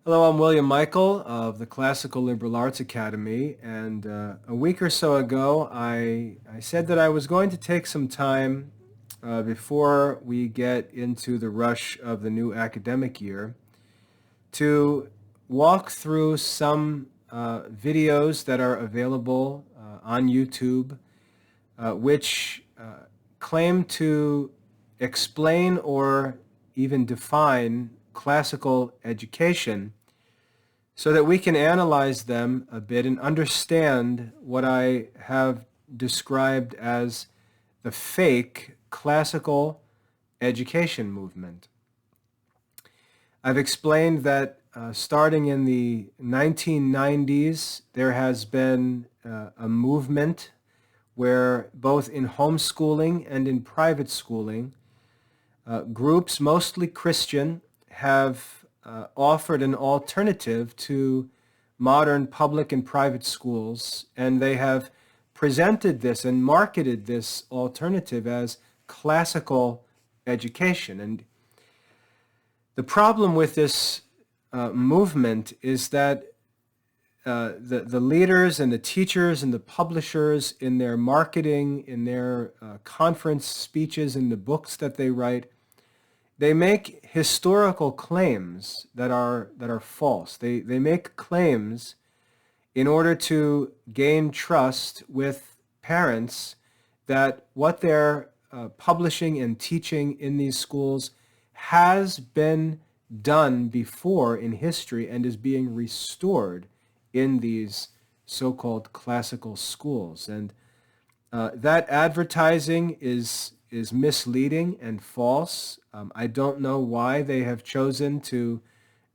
Hello, I'm William Michael of the Classical Liberal Arts Academy, and a week or so ago I said that I was going to take some time before we get into the rush of the new academic year to walk through some videos that are available on YouTube which claim to explain or even define classical education so that we can analyze them a bit and understand what I have described as the fake classical education movement. I've explained that starting in the 1990s, there has been a movement where both in homeschooling and in private schooling, groups, mostly Christian, have offered an alternative to modern public and private schools, and they have presented this and marketed this alternative as classical education. And the problem with this movement is that the leaders and the teachers and the publishers in their marketing, in their conference speeches, in the books that they write, they make historical claims that are false. They make claims in order to gain trust with parents that what they're publishing and teaching in these schools has been done before in history and is being restored in these so-called classical schools. And that advertising is misleading and false. I don't know why they have chosen to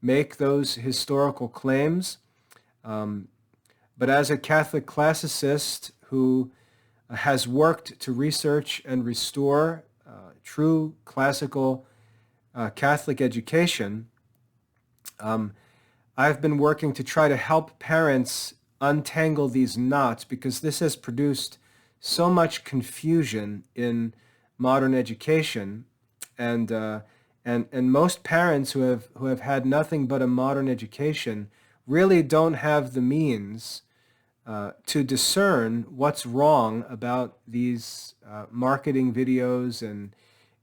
make those historical claims. But as a Catholic classicist who has worked to research and restore true classical Catholic education, I've been working to try to help parents untangle these knots because this has produced so much confusion in modern education, and most parents who have had nothing but a modern education really don't have the means to discern what's wrong about these marketing videos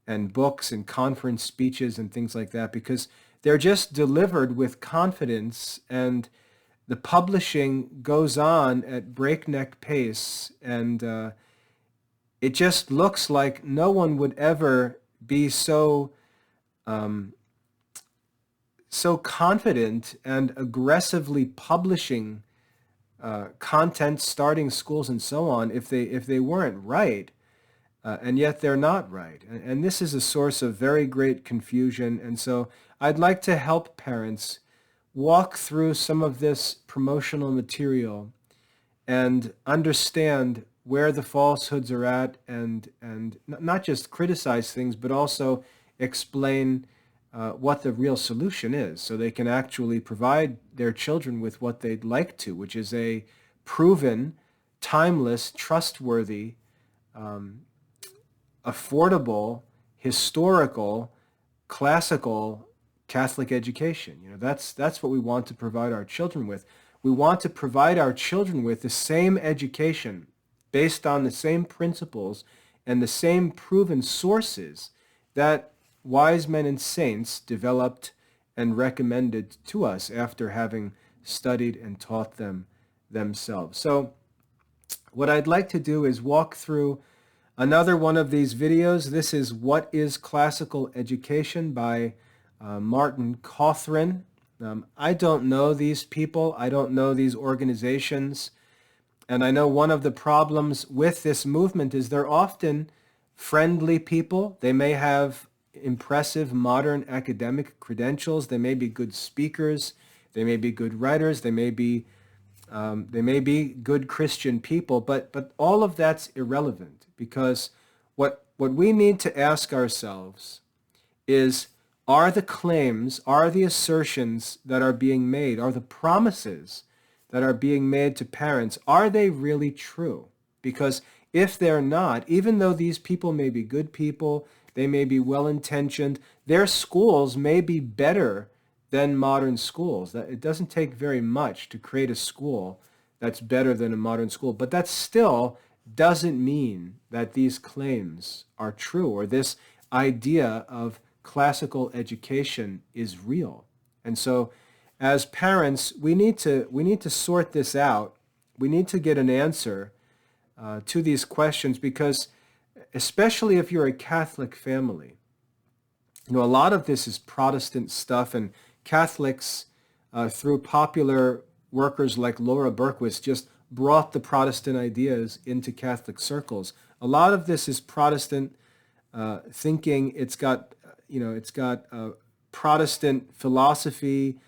and books and conference speeches and things like that, because they're just delivered with confidence, and the publishing goes on at breakneck pace, and it just looks like no one would ever be so confident and aggressively publishing content, starting schools and so on, if they weren't right. And yet they're not right. And this is a source of very great confusion. And so I'd like to help parents walk through some of this promotional material and understand where the falsehoods are at, and not just criticize things, but also explain what the real solution is, so they can actually provide their children with what they'd like to, which is a proven, timeless, trustworthy, affordable, historical, classical Catholic education. That's what we want to provide our children with. We want to provide our children with the same education based on the same principles and the same proven sources that wise men and saints developed and recommended to us after having studied and taught them themselves. So what I'd like to do is walk through another one of these videos. This is What is Classical Education by Martin Cothran. I don't know these people. I don't know these organizations. And I know one of the problems with this movement is they're often friendly people. They may have impressive modern academic credentials. They may be good speakers. They may be good writers. They may be good Christian people. But all of that's irrelevant, because what we need to ask ourselves is, are the claims, are the assertions that are being made, are the promises that are being made to parents, are they really true? Because if they're not, even though these people may be good people, they may be well-intentioned, their schools may be better than modern schools. That it doesn't take very much to create a school that's better than a modern school, but that still doesn't mean that these claims are true or this idea of classical education is real. And so as parents, we need to sort this out. We need to get an answer to these questions, because especially if you're a Catholic family, a lot of this is Protestant stuff, and Catholics, through popular workers like Laura Berquist, just brought the Protestant ideas into Catholic circles. A lot of this is Protestant thinking. It's got Protestant philosophy,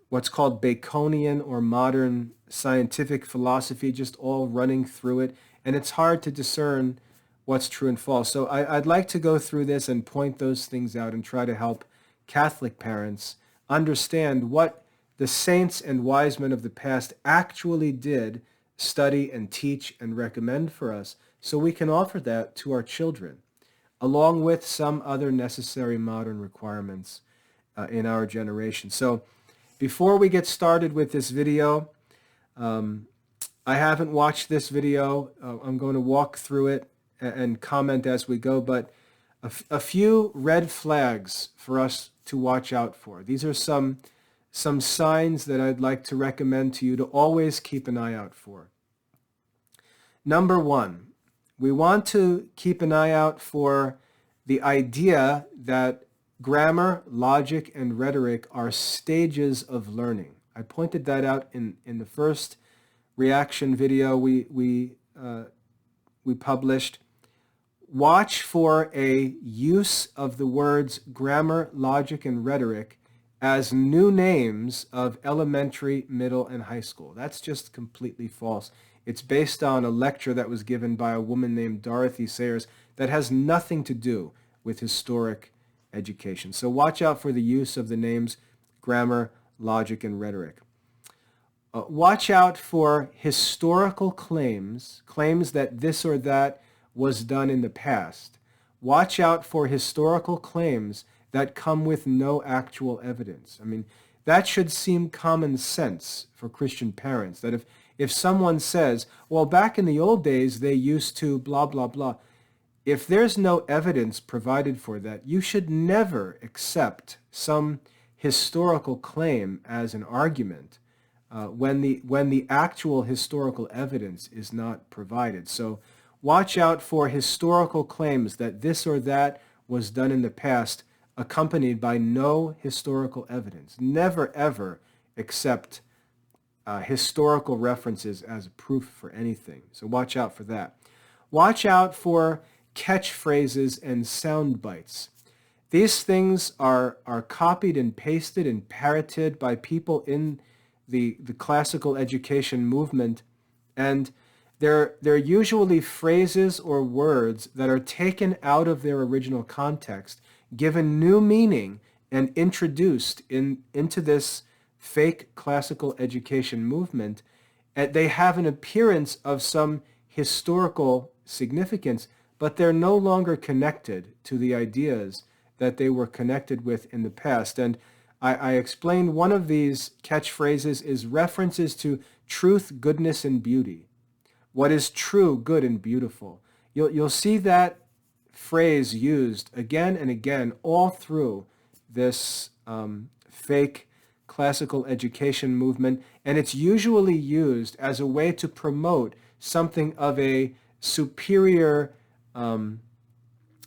what's called Baconian or modern scientific philosophy, just all running through it, and it's hard to discern what's true and false. So I'd like to go through this and point those things out and try to help Catholic parents understand what the saints and wise men of the past actually did study and teach and recommend for us, so we can offer that to our children, along with some other necessary modern requirements in our generation. So before we get started with this video, I haven't watched this video. I'm going to walk through it and comment as we go, but a few red flags for us to watch out for. These are some signs that I'd like to recommend to you to always keep an eye out for. Number one, we want to keep an eye out for the idea that grammar, logic, and rhetoric are stages of learning. I pointed that out in the first reaction video we published. Watch for a use of the words grammar, logic, and rhetoric as new names of elementary, middle, and high school. That's just completely false. It's based on a lecture that was given by a woman named Dorothy Sayers that has nothing to do with historic education. So watch out for the use of the names grammar, logic, and rhetoric. Watch out for historical claims that this or that was done in the past. Watch out for historical claims that come with no actual evidence. I mean, that should seem common sense for Christian parents, that if someone says, well, back in the old days, they used to blah, blah, blah. If there's no evidence provided for that, you should never accept some historical claim as an argument when the actual historical evidence is not provided. So watch out for historical claims that this or that was done in the past accompanied by no historical evidence. Never, ever accept historical references as a proof for anything. So watch out for that. Watch out for catchphrases and sound bites. These things are copied and pasted and parroted by people in the classical education movement, and they're usually phrases or words that are taken out of their original context, given new meaning, and introduced into this fake classical education movement. And they have an appearance of some historical significance, but they're no longer connected to the ideas that they were connected with in the past. And I explained one of these catchphrases is references to truth, goodness, and beauty. What is true, good, and beautiful? You'll see that phrase used again and again all through this fake classical education movement, and it's usually used as a way to promote something of a superior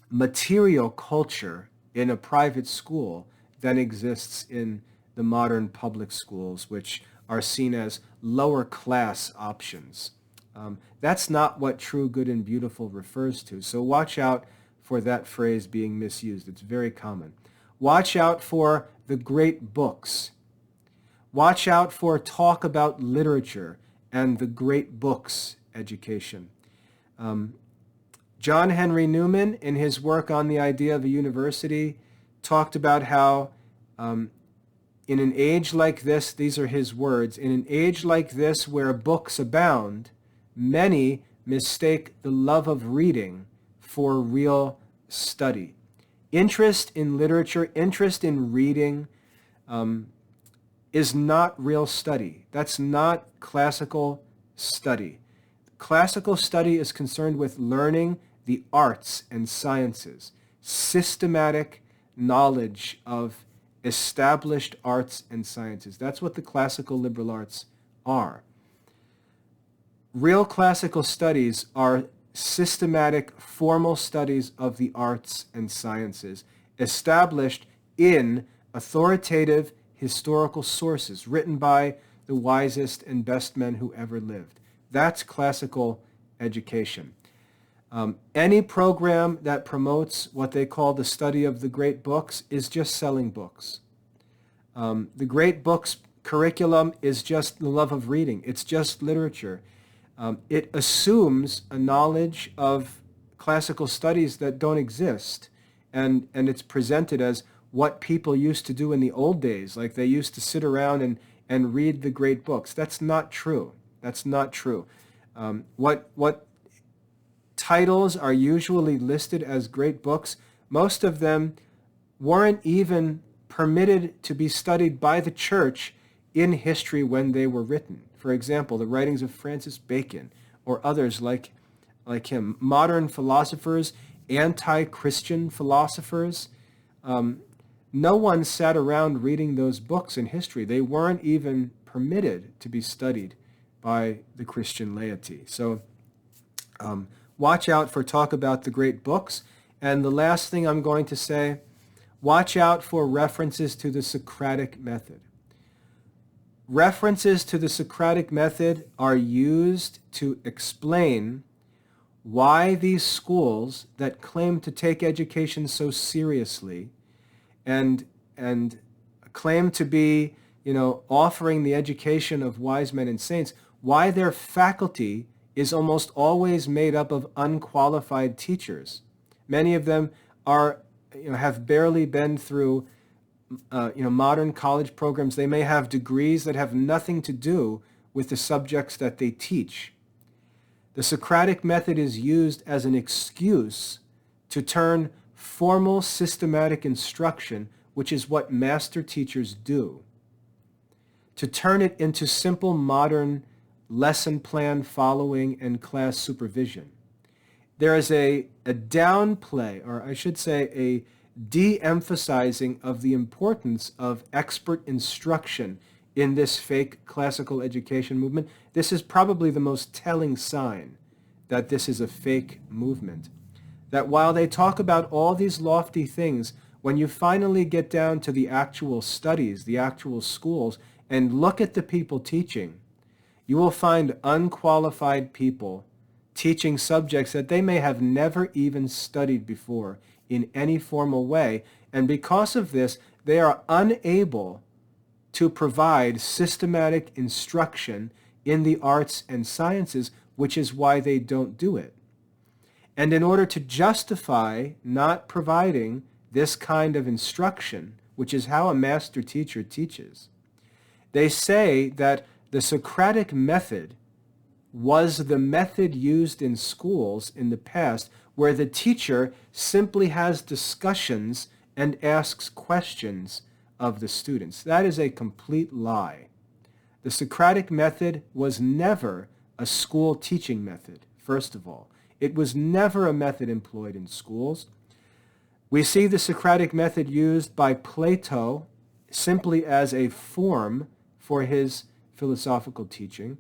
material culture in a private school than exists in the modern public schools, which are seen as lower class options. That's not what true, good, and beautiful refers to. So watch out for that phrase being misused. It's very common. Watch out for the great books. Watch out for talk about literature and the great books education. John Henry Newman, in his work on the idea of a university, talked about how in an age like this, these are his words, in an age like this where books abound, many mistake the love of reading for real study. Interest in literature, interest in reading, is not real study. That's not classical study. Classical study is concerned with learning the arts and sciences, systematic knowledge of established arts and sciences. That's what the classical liberal arts are. Real classical studies are systematic, formal studies of the arts and sciences, established in authoritative historical sources, written by the wisest and best men who ever lived. That's classical education. Any program that promotes what they call the study of the great books is just selling books. The great books curriculum is just the love of reading. It's just literature. It assumes a knowledge of classical studies that don't exist, and it's presented as what people used to do in the old days, like they used to sit around and read the great books. That's not true. That's not true. What titles are usually listed as great books, most of them weren't even permitted to be studied by the church in history when they were written. For example, the writings of Francis Bacon or others like him. Modern philosophers, anti-Christian philosophers, no one sat around reading those books in history. They weren't even permitted to be studied by the Christian laity. So watch out for talk about the great books. And the last thing I'm going to say, watch out for references to the Socratic method. References to the Socratic method are used to explain why these schools that claim to take education so seriously and claim to be, offering the education of wise men and saints, why their faculty is almost always made up of unqualified teachers. Many of them have barely been through modern college programs. They may have degrees that have nothing to do with the subjects that they teach. The Socratic method is used as an excuse to turn formal systematic instruction, which is what master teachers do, to turn it into simple modern lesson plan following and class supervision. There is a downplay, or I should say a de-emphasizing of the importance of expert instruction in this fake classical education movement. This is probably the most telling sign that this is a fake movement. That while they talk about all these lofty things, when you finally get down to the actual studies, the actual schools, and look at the people teaching, you will find unqualified people teaching subjects that they may have never even studied before in any formal way. And because of this, they are unable to provide systematic instruction in the arts and sciences, which is why they don't do it. And in order to justify not providing this kind of instruction, which is how a master teacher teaches, they say that the Socratic method was the method used in schools in the past, where the teacher simply has discussions and asks questions of the students. That is a complete lie. The Socratic method was never a school teaching method, first of all. It was never a method employed in schools. We see the Socratic method used by Plato simply as a form for his philosophical teaching.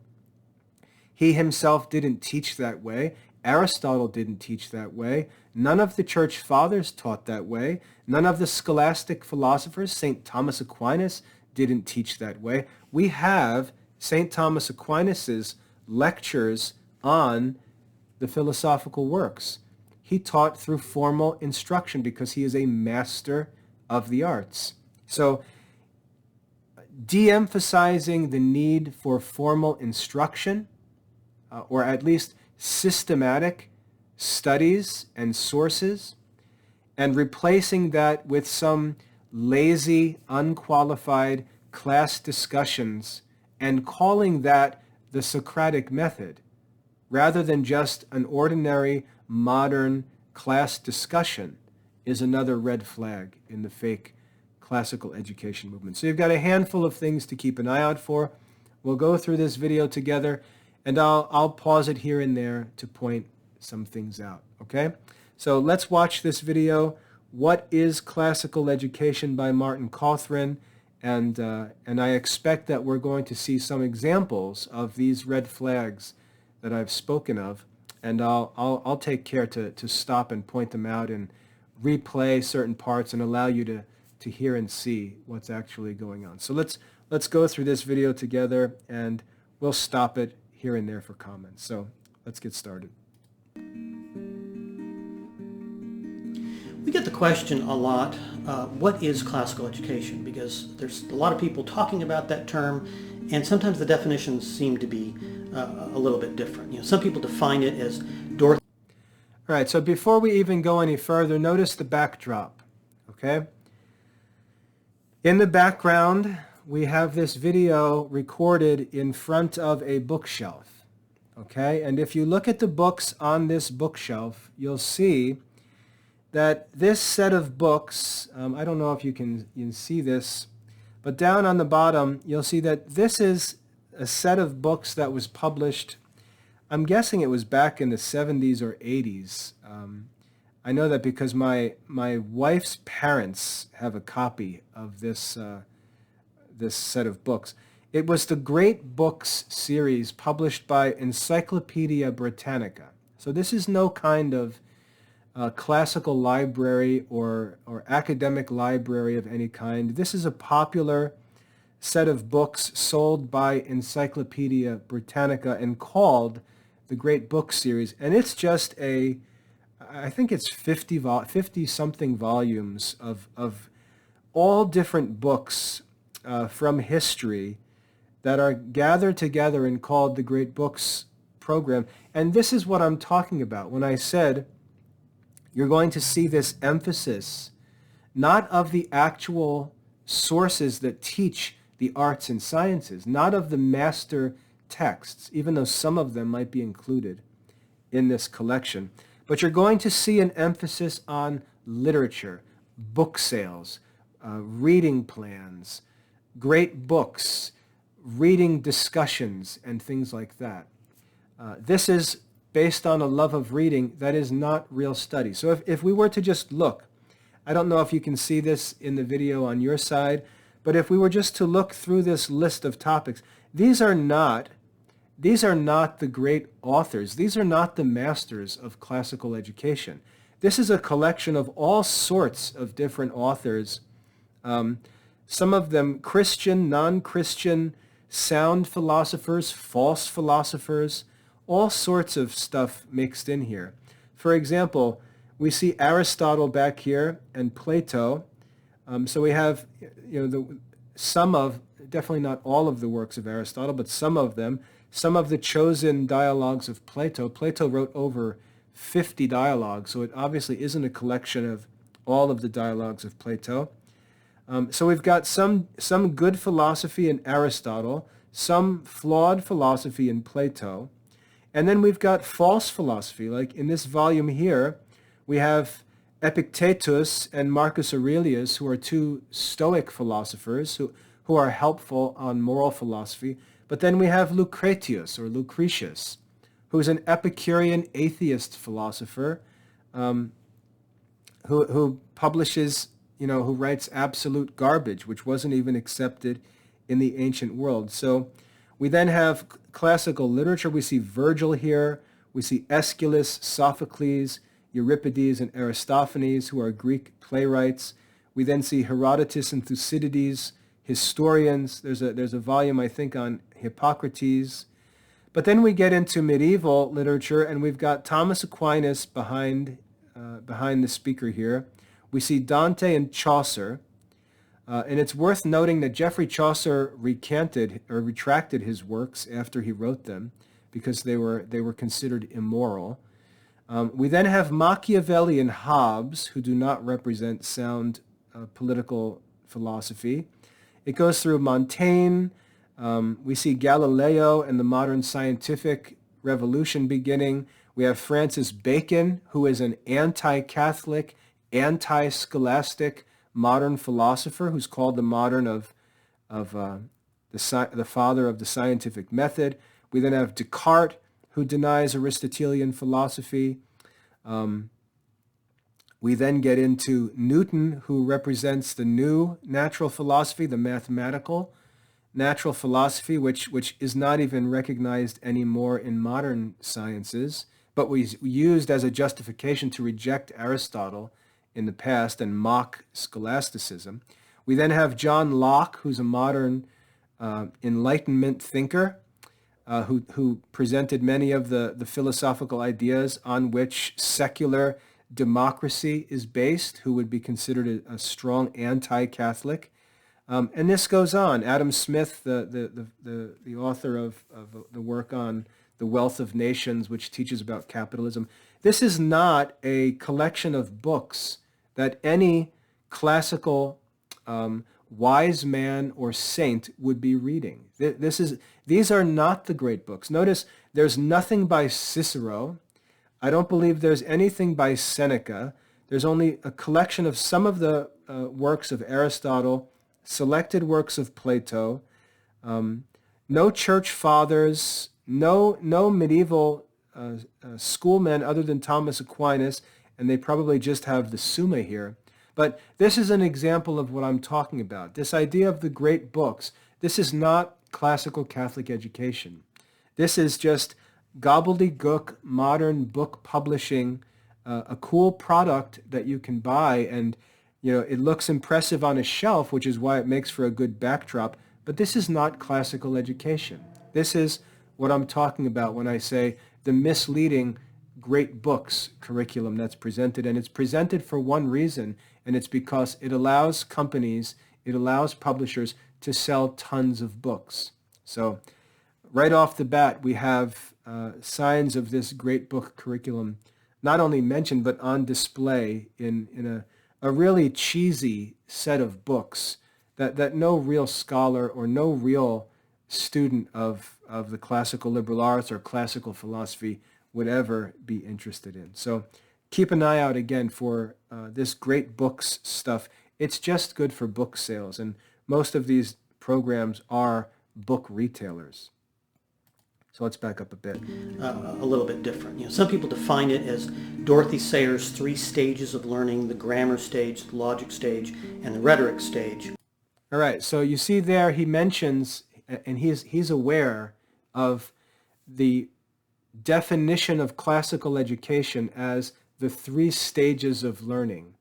He himself didn't teach that way. Aristotle didn't teach that way. None of the church fathers taught that way. None of the scholastic philosophers, St. Thomas Aquinas, didn't teach that way. We have St. Thomas Aquinas' lectures on the philosophical works. He taught through formal instruction because he is a master of the arts. So, de-emphasizing the need for formal instruction, or at least systematic studies and sources, and replacing that with some lazy, unqualified class discussions and calling that the Socratic method, rather than just an ordinary modern class discussion, is another red flag in the fake classical education movement. So you've got a handful of things to keep an eye out for. We'll go through this video together, and I'll pause it here and there to point some things out, okay? So let's watch this video, What is Classical Education by Martin Cothran, and I expect that we're going to see some examples of these red flags that I've spoken of, and I'll take care to stop and point them out and replay certain parts and allow you to hear and see what's actually going on. So let's go through this video together, and we'll stop it here and there for comments. So let's get started. We get the question a lot, what is classical education? Because there's a lot of people talking about that term, and sometimes the definitions seem to be a little bit different. You know, some people define it as All right, so before we even go any further, notice the backdrop, okay? In the background, we have this video recorded in front of a bookshelf, okay? And if you look at the books on this bookshelf, you'll see that this set of books, I don't know if you can see this, but down on the bottom, you'll see that this is a set of books that was published, I'm guessing it was back in the 70s or 80s. I know that because my wife's parents have a copy of this set of books. It was the Great Books series published by Encyclopedia Britannica. So this is no kind of classical library or academic library of any kind. This is a popular set of books sold by Encyclopedia Britannica and called the Great Book Series. And it's just I think it's 50-something volumes of all different books from history that are gathered together and called the Great Books program. And this is what I'm talking about when I said you're going to see this emphasis, not of the actual sources that teach the arts and sciences, not of the master texts, even though some of them might be included in this collection, but you're going to see an emphasis on literature, book sales, reading plans, great books, reading discussions, and things like that. This is based on a love of reading that is not real study. So if we were to just look, I don't know if you can see this in the video on your side, but if we were just to look through this list of topics, these are not the great authors. These are not the masters of classical education. This is a collection of all sorts of different authors, some of them Christian, non-Christian, sound philosophers, false philosophers, all sorts of stuff mixed in here. For example, we see Aristotle back here and Plato. So we have, definitely not all of the works of Aristotle, but some of them, some of the chosen dialogues of Plato. Plato wrote over 50 dialogues, so it obviously isn't a collection of all of the dialogues of Plato. So we've got some good philosophy in Aristotle, some flawed philosophy in Plato, and then we've got false philosophy. Like in this volume here, we have Epictetus and Marcus Aurelius, who are two Stoic philosophers who are helpful on moral philosophy. But then we have Lucretius, who's an Epicurean atheist philosopher who publishes, who writes absolute garbage, which wasn't even accepted in the ancient world. So we then have classical literature. We see Virgil here. We see Aeschylus, Sophocles, Euripides, and Aristophanes, who are Greek playwrights. We then see Herodotus and Thucydides, historians. There's a volume, I think, on Hippocrates. But then we get into medieval literature, and we've got Thomas Aquinas behind the speaker here. We see Dante and Chaucer. And it's worth noting that Geoffrey Chaucer retracted his works after he wrote them because they were considered immoral. We then have Machiavelli and Hobbes, who do not represent sound political philosophy. It goes through Montaigne. We see Galileo and the modern scientific revolution beginning. We have Francis Bacon, who is an anti-Catholic, anti-scholastic, modern philosopher who's called the modern the father of the scientific method. We then have Descartes, who denies Aristotelian philosophy. We then get into Newton, who represents the new natural philosophy, the mathematical natural philosophy, which is not even recognized anymore in modern sciences, but was used as a justification to reject Aristotle in the past and mock scholasticism. We then have John Locke, who's a modern Enlightenment thinker, who presented many of the philosophical ideas on which secular democracy is based, who would be considered a strong anti-Catholic. And this goes on. Adam Smith, the author of the work on The Wealth of Nations, which teaches about capitalism. This is not a collection of books that any classical wise man or saint would be reading. These are not the great books. Notice there's nothing by Cicero. I don't believe there's anything by Seneca. There's only a collection of some of the works of Aristotle, selected works of Plato, no church fathers, no medieval schoolmen other than Thomas Aquinas, and they probably just have the Summa here. But this is an example of what I'm talking about. This idea of the great books, this is not classical Catholic education. This is just gobbledygook, modern book publishing, a cool product that you can buy, and it looks impressive on a shelf, which is why it makes for a good backdrop, but this is not classical education. This is what I'm talking about when I say the misleading great books curriculum that's presented, and it's presented for one reason, and it's because it allows companies, it allows publishers to sell tons of books. So right off the bat, we have signs of this great book curriculum not only mentioned, but on display in a really cheesy set of books that no real scholar or no real student of the classical liberal arts or classical philosophy would ever be interested in. So keep an eye out again for this great books stuff. It's just good for book sales, and most of these programs are book retailers. So let's back up a bit. A little bit different. Some people define it as Dorothy Sayers' 3 stages of learning: the grammar stage, the logic stage, and the rhetoric stage. All right, so you see there he mentions, and he's aware of the definition of classical education as the 3 stages of learning,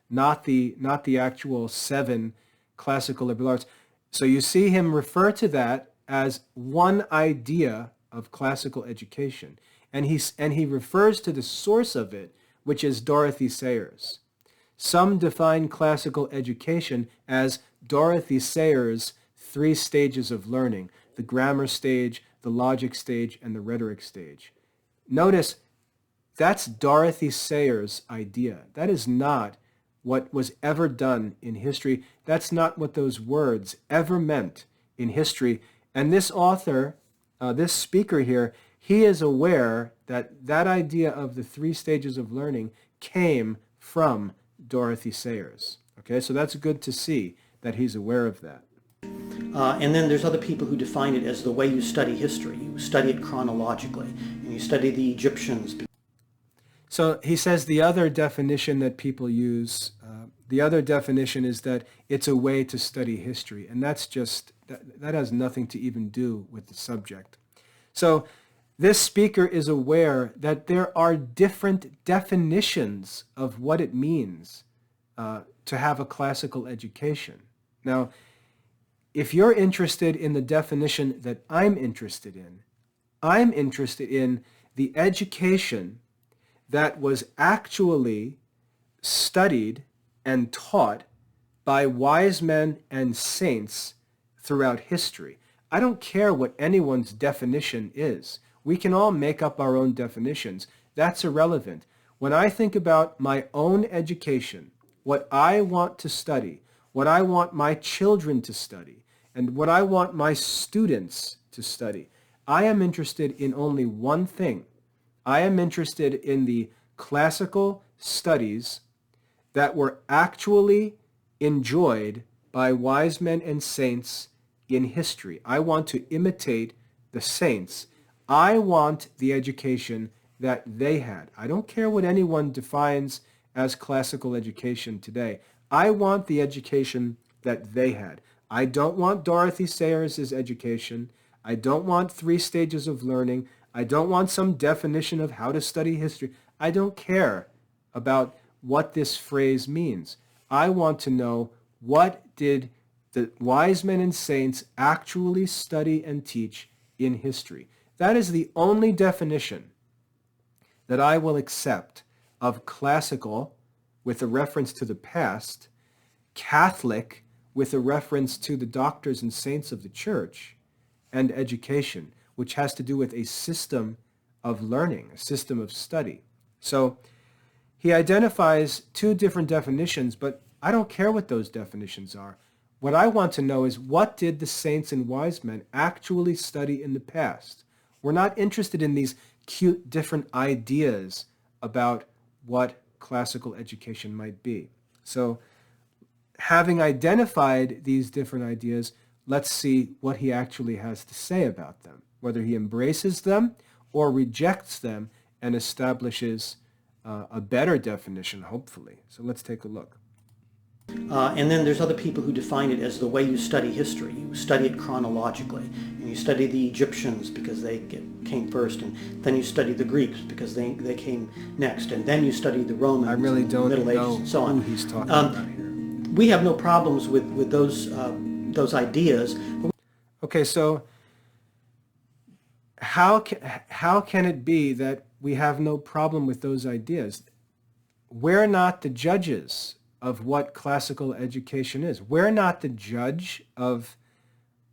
not the actual 7 classical liberal arts. So you see him refer to that as one idea of classical education, and he refers to the source of it, which is Dorothy Sayers. Some define classical education as Dorothy Sayers' 3 stages of learning: the grammar stage, the logic stage, and the rhetoric stage. Notice that's Dorothy Sayers' idea. That is not what was ever done in history. That's not what those words ever meant in history. And this author, this speaker here, he is aware that that idea of the 3 stages of learning came from Dorothy Sayers. Okay, so that's good to see that he's aware of that. And then there's other people who define it as the way you study history. You study it chronologically, and you study the Egyptians. So he says the other definition that people use, the other definition is that it's a way to study history, and that's just, that has nothing to even do with the subject. So this speaker is aware that there are different definitions of what it means to have a classical education. Now, if you're interested in the definition that I'm interested in the education that was actually studied and taught by wise men and saints throughout history. I don't care what anyone's definition is. We can all make up our own definitions. That's irrelevant. When I think about my own education, what I want to study, what I want my children to study, and what I want my students to study, I am interested in only one thing. I am interested in the classical studies that were actually enjoyed by wise men and saints in history. I want to imitate the saints. I want the education that they had. I don't care what anyone defines as classical education today. I want the education that they had. I don't want Dorothy Sayers' education. I don't want 3 stages of learning. I don't want some definition of how to study history. I don't care about what this phrase means. I want to know, what did the wise men and saints actually study and teach in history? That is the only definition that I will accept of classical with a reference to the past, Catholic with a reference to the doctors and saints of the church, and education, which has to do with a system of learning, a system of study. So he identifies 2 different definitions, but I don't care what those definitions are. What I want to know is, what did the saints and wise men actually study in the past? We're not interested in these cute different ideas about what classical education might be. So having identified these different ideas, let's see what he actually has to say about them, whether he embraces them or rejects them and establishes a better definition, hopefully. So let's take a look. And then there's other people who define it as the way you study history. You study it chronologically. And you study the Egyptians because they came first, and then you study the Greeks because they came next, and then you study the Romans, I really don't Middle Ages, know and so on. who he's talking about here. We have no problems with those ideas. Okay, so how can it be that we have no problem with those ideas? We're not the judges of what classical education is. We're not the judge of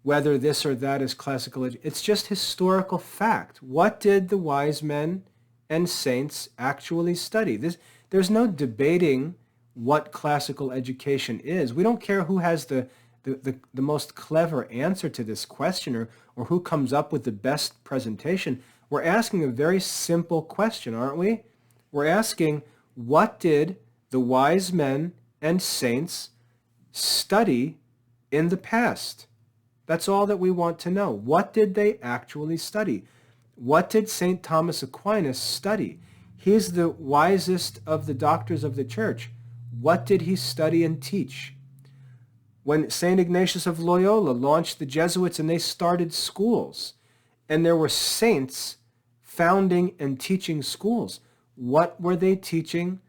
whether this or that is classical education. It's just historical fact. What did the wise men and saints actually study? There's no debating what classical education is. We don't care who has the most clever answer to this question, or who comes up with the best presentation. We're asking a very simple question, aren't we? We're asking, what did the wise men and saints study in the past? That's all that we want to know. What did they actually study? What did St. Thomas Aquinas study? He's the wisest of the doctors of the church. What did he study and teach? When St. Ignatius of Loyola launched the Jesuits and they started schools, and there were saints founding and teaching schools, what were they teaching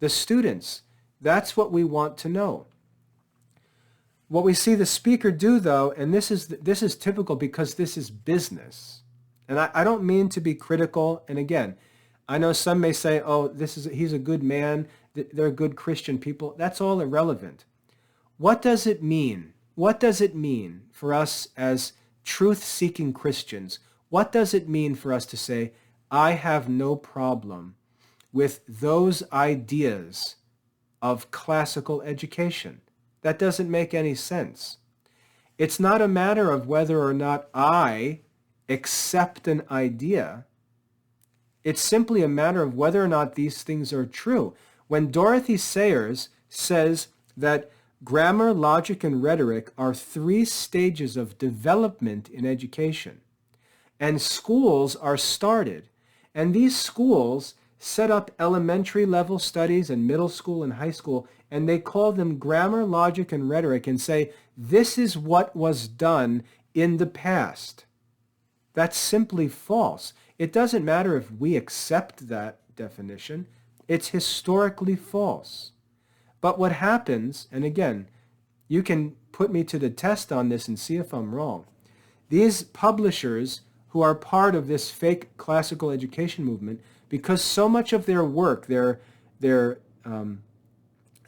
the students? That's what we want to know. What we see the speaker do, though, and this is typical because this is business. And I don't mean to be critical. And again, I know some may say, oh, he's a good man, they're good Christian people. That's all irrelevant. What does it mean? What does it mean for us as truth-seeking Christians? What does it mean for us to say, I have no problem with those ideas of classical education? That doesn't make any sense. It's not a matter of whether or not I accept an idea. It's simply a matter of whether or not these things are true. When Dorothy Sayers says that grammar, logic, and rhetoric are 3 stages of development in education, and schools are started, and these schools set up elementary level studies and middle school and high school, and they call them grammar, logic, and rhetoric, and say, this is what was done in the past. That's simply false. It doesn't matter if we accept that definition. It's historically false. But what happens, and again, you can put me to the test on this and see if I'm wrong. These publishers who are part of this fake classical education movement, because so much of their work, their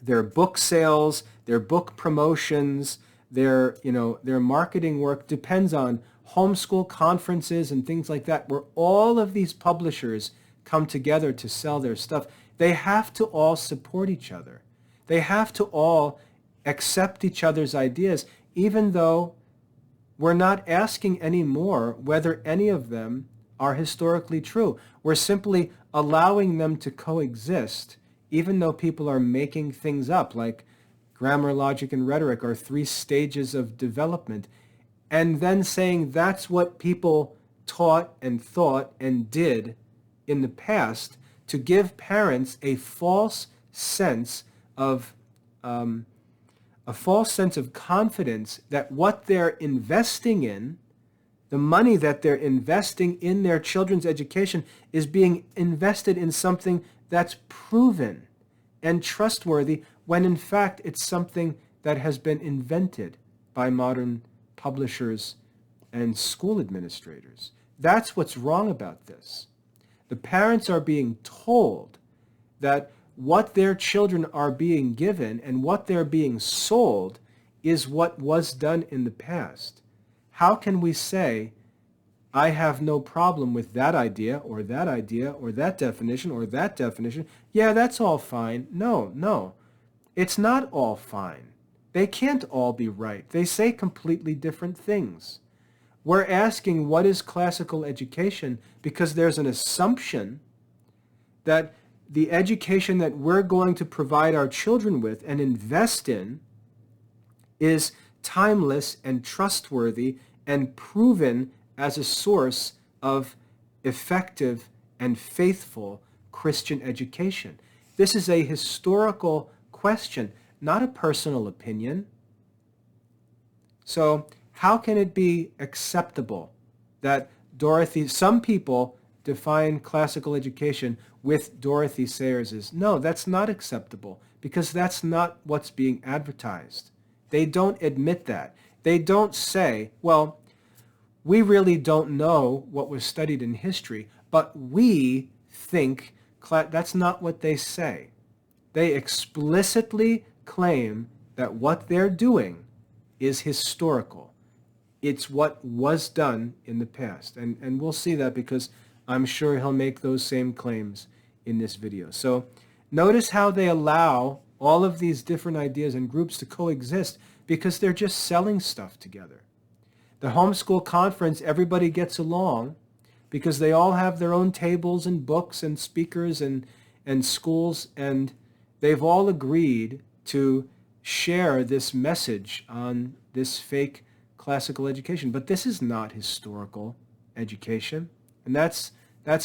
book sales, their book promotions, their marketing work depends on homeschool conferences and things like that, where all of these publishers come together to sell their stuff. They have to all support each other. They have to all accept each other's ideas, even though we're not asking anymore whether any of them are historically true. We're simply allowing them to coexist, even though people are making things up, like grammar, logic, and rhetoric are 3 stages of development, and then saying that's what people taught and thought and did in the past to give parents a false sense of confidence that what they're investing in, the money that they're investing in their children's education, is being invested in something that's proven and trustworthy, when in fact it's something that has been invented by modern publishers and school administrators. That's what's wrong about this. The parents are being told that what their children are being given and what they're being sold is what was done in the past. How can we say, I have no problem with that idea or that idea or that definition or that definition? Yeah, that's all fine. No. It's not all fine. They can't all be right. They say completely different things. We're asking what is classical education because there's an assumption that the education that we're going to provide our children with and invest in is timeless and trustworthy and proven as a source of effective and faithful Christian education. This is a historical question, not a personal opinion. So how can it be acceptable that some people define classical education with Dorothy Sayers'? No, that's not acceptable because that's not what's being advertised. They don't admit that. They don't say, well, we really don't know what was studied in history, but we think that's not what they say. They explicitly claim that what they're doing is historical. It's what was done in the past. And we'll see that because I'm sure he'll make those same claims in this video. So notice how they allow all of these different ideas and groups to coexist because they're just selling stuff together. The homeschool conference, everybody gets along because they all have their own tables and books and speakers and schools, and they've all agreed to share this message on this fake classical education. But this is not historical education, and that's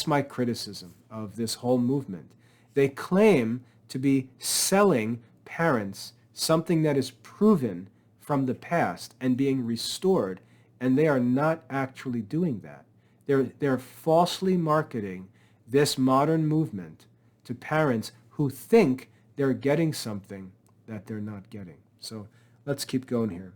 my criticism of this whole movement. They claim to be selling parents something that is proven from the past and being restored, and they are not actually doing that. They're falsely marketing this modern movement to parents who think they're getting something that they're not getting. So let's keep going here.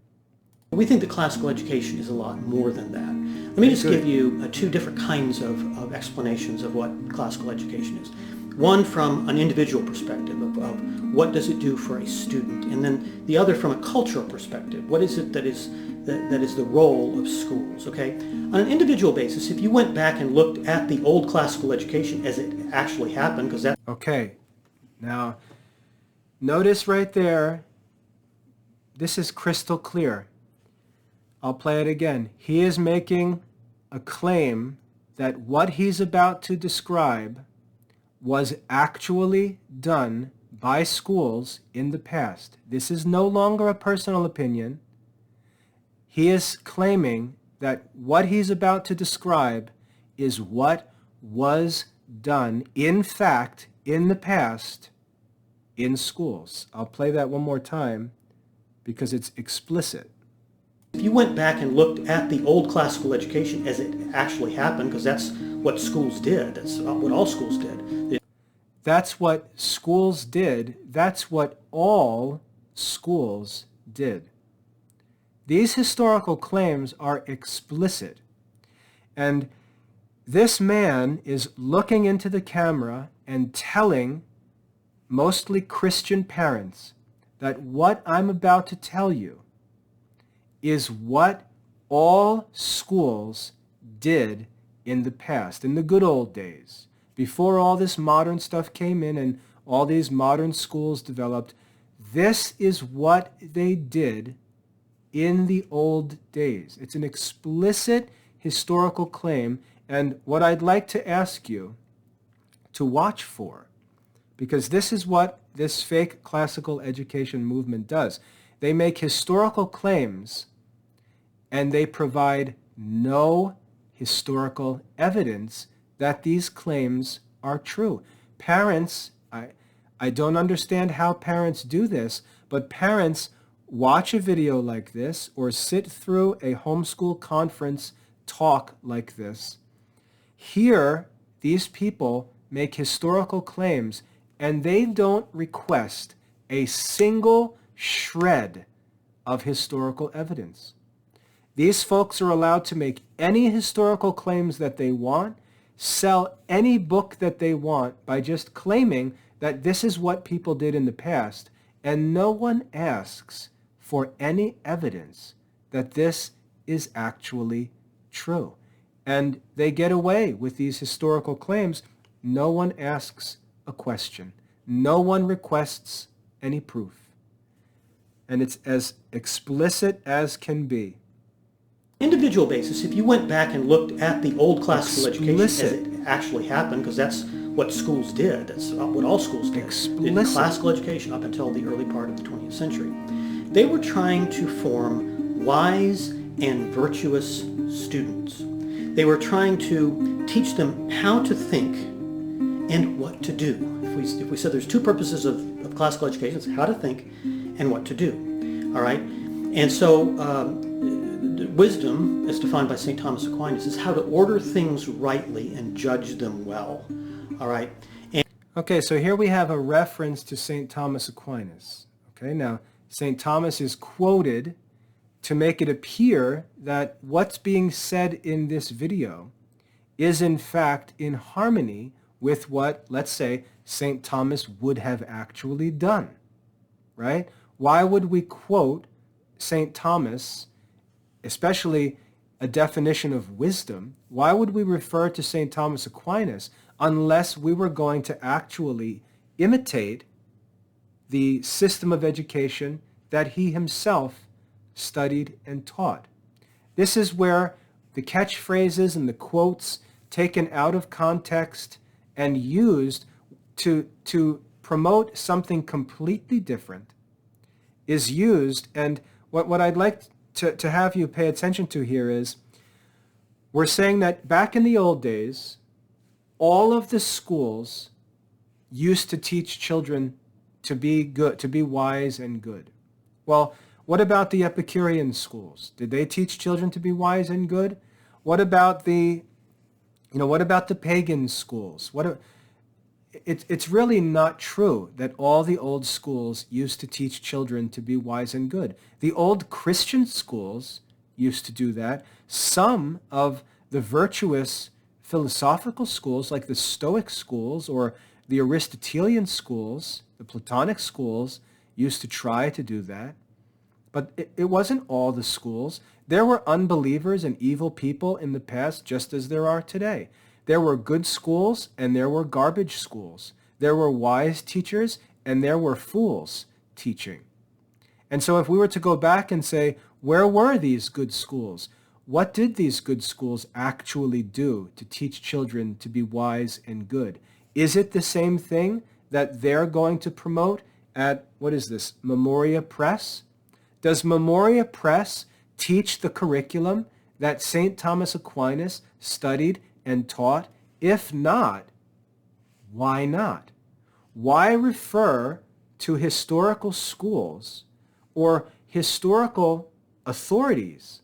We think that classical education is a lot more than that. Let me just give you 2 different kinds of explanations of what classical education is. One from an individual perspective of what does it do for a student, and then the other from a cultural perspective. What is it that is the role of schools, okay? On an individual basis, if you went back and looked at the old classical education as it actually happened, because that... Okay, now notice right there, this is crystal clear. I'll play it again. He is making a claim that what he's about to describe was actually done by schools in the past. This is no longer a personal opinion. He is claiming that what he's about to describe is what was done, in fact, in the past in schools. I'll play that one more time because it's explicit. If you went back and looked at the old classical education as it actually happened, because that's what schools did, that's what all schools did. That's what schools did. That's what all schools did. These historical claims are explicit. And this man is looking into the camera and telling mostly Christian parents that what I'm about to tell you is what all schools did in the past, in the good old days, before all this modern stuff came in and all these modern schools developed. This is what they did in the old days. It's an explicit historical claim, and what I'd like to ask you to watch for, because this is what this fake classical education movement does. They make historical claims and they provide no historical evidence that these claims are true. Parents, I don't understand how parents do this, but parents watch a video like this or sit through a homeschool conference talk like this. Here, these people make historical claims and they don't request a single shred of historical evidence. These folks are allowed to make any historical claims that they want, sell any book that they want by just claiming that this is what people did in the past, and no one asks for any evidence that this is actually true. And they get away with these historical claims. No one asks a question. No one requests any proof. And it's as explicit as can be. Individual basis, if you went back and looked at the old classical education as it actually happened, because that's what schools did, that's what all schools did, in classical education up until the early part of the 20th century, they were trying to form wise and virtuous students. They were trying to teach them how to think and what to do. If we said there's two purposes of classical education, it's how to think and what to do. All right? And so wisdom, as defined by St. Thomas Aquinas, is how to order things rightly and judge them well. All right? Okay, so here we have a reference to St. Thomas Aquinas. Okay, now St. Thomas is quoted to make it appear that what's being said in this video is in fact in harmony with what, let's say, St. Thomas would have actually done, right? Why would we quote St. Thomas, especially a definition of wisdom? Why would we refer to St. Thomas Aquinas unless we were going to actually imitate the system of education that he himself studied and taught? This is where the catchphrases and the quotes taken out of context and used to promote something completely different is used. And what I'd like to have you pay attention to here is we're saying that back in the old days, all of the schools used to teach children to be good, to be wise and good. Well, what about the Epicurean schools? Did they teach children to be wise and good? What about the pagan schools? It's really not true that all the old schools used to teach children to be wise and good. The old Christian schools used to do that. Some of the virtuous philosophical schools, like the Stoic schools or the Aristotelian schools, the Platonic schools, used to try to do that. But it wasn't all the schools. There were unbelievers and evil people in the past just as there are today. There were good schools and there were garbage schools. There were wise teachers and there were fools teaching. And so if we were to go back and say, where were these good schools? What did these good schools actually do to teach children to be wise and good? Is it the same thing that they're going to promote at, what is this, Memoria Press? Does Memoria Press teach the curriculum that St. Thomas Aquinas studied and taught? If not, why not? Why refer to historical schools or historical authorities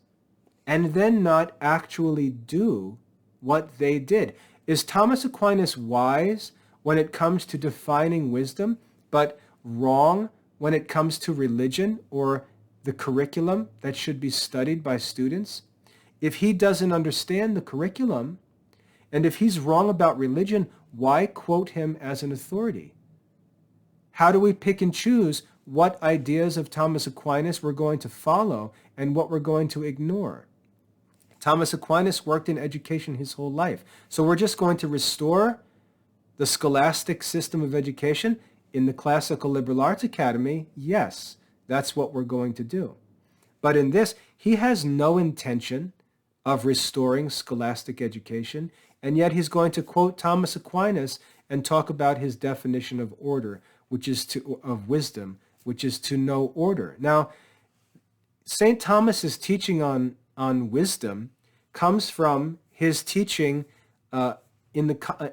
and then not actually do what they did? Is Thomas Aquinas wise when it comes to defining wisdom, but wrong when it comes to religion or the curriculum that should be studied by students? If he doesn't understand the curriculum, and if he's wrong about religion, why quote him as an authority? How do we pick and choose what ideas of Thomas Aquinas we're going to follow and what we're going to ignore? Thomas Aquinas worked in education his whole life. So we're just going to restore the scholastic system of education in the Classical Liberal Arts Academy? Yes, that's what we're going to do. But in this, he has no intention of restoring scholastic education, and yet he's going to quote Thomas Aquinas and talk about his definition of order. of wisdom, which is to know order. Now, St. Thomas's teaching on wisdom comes from his teaching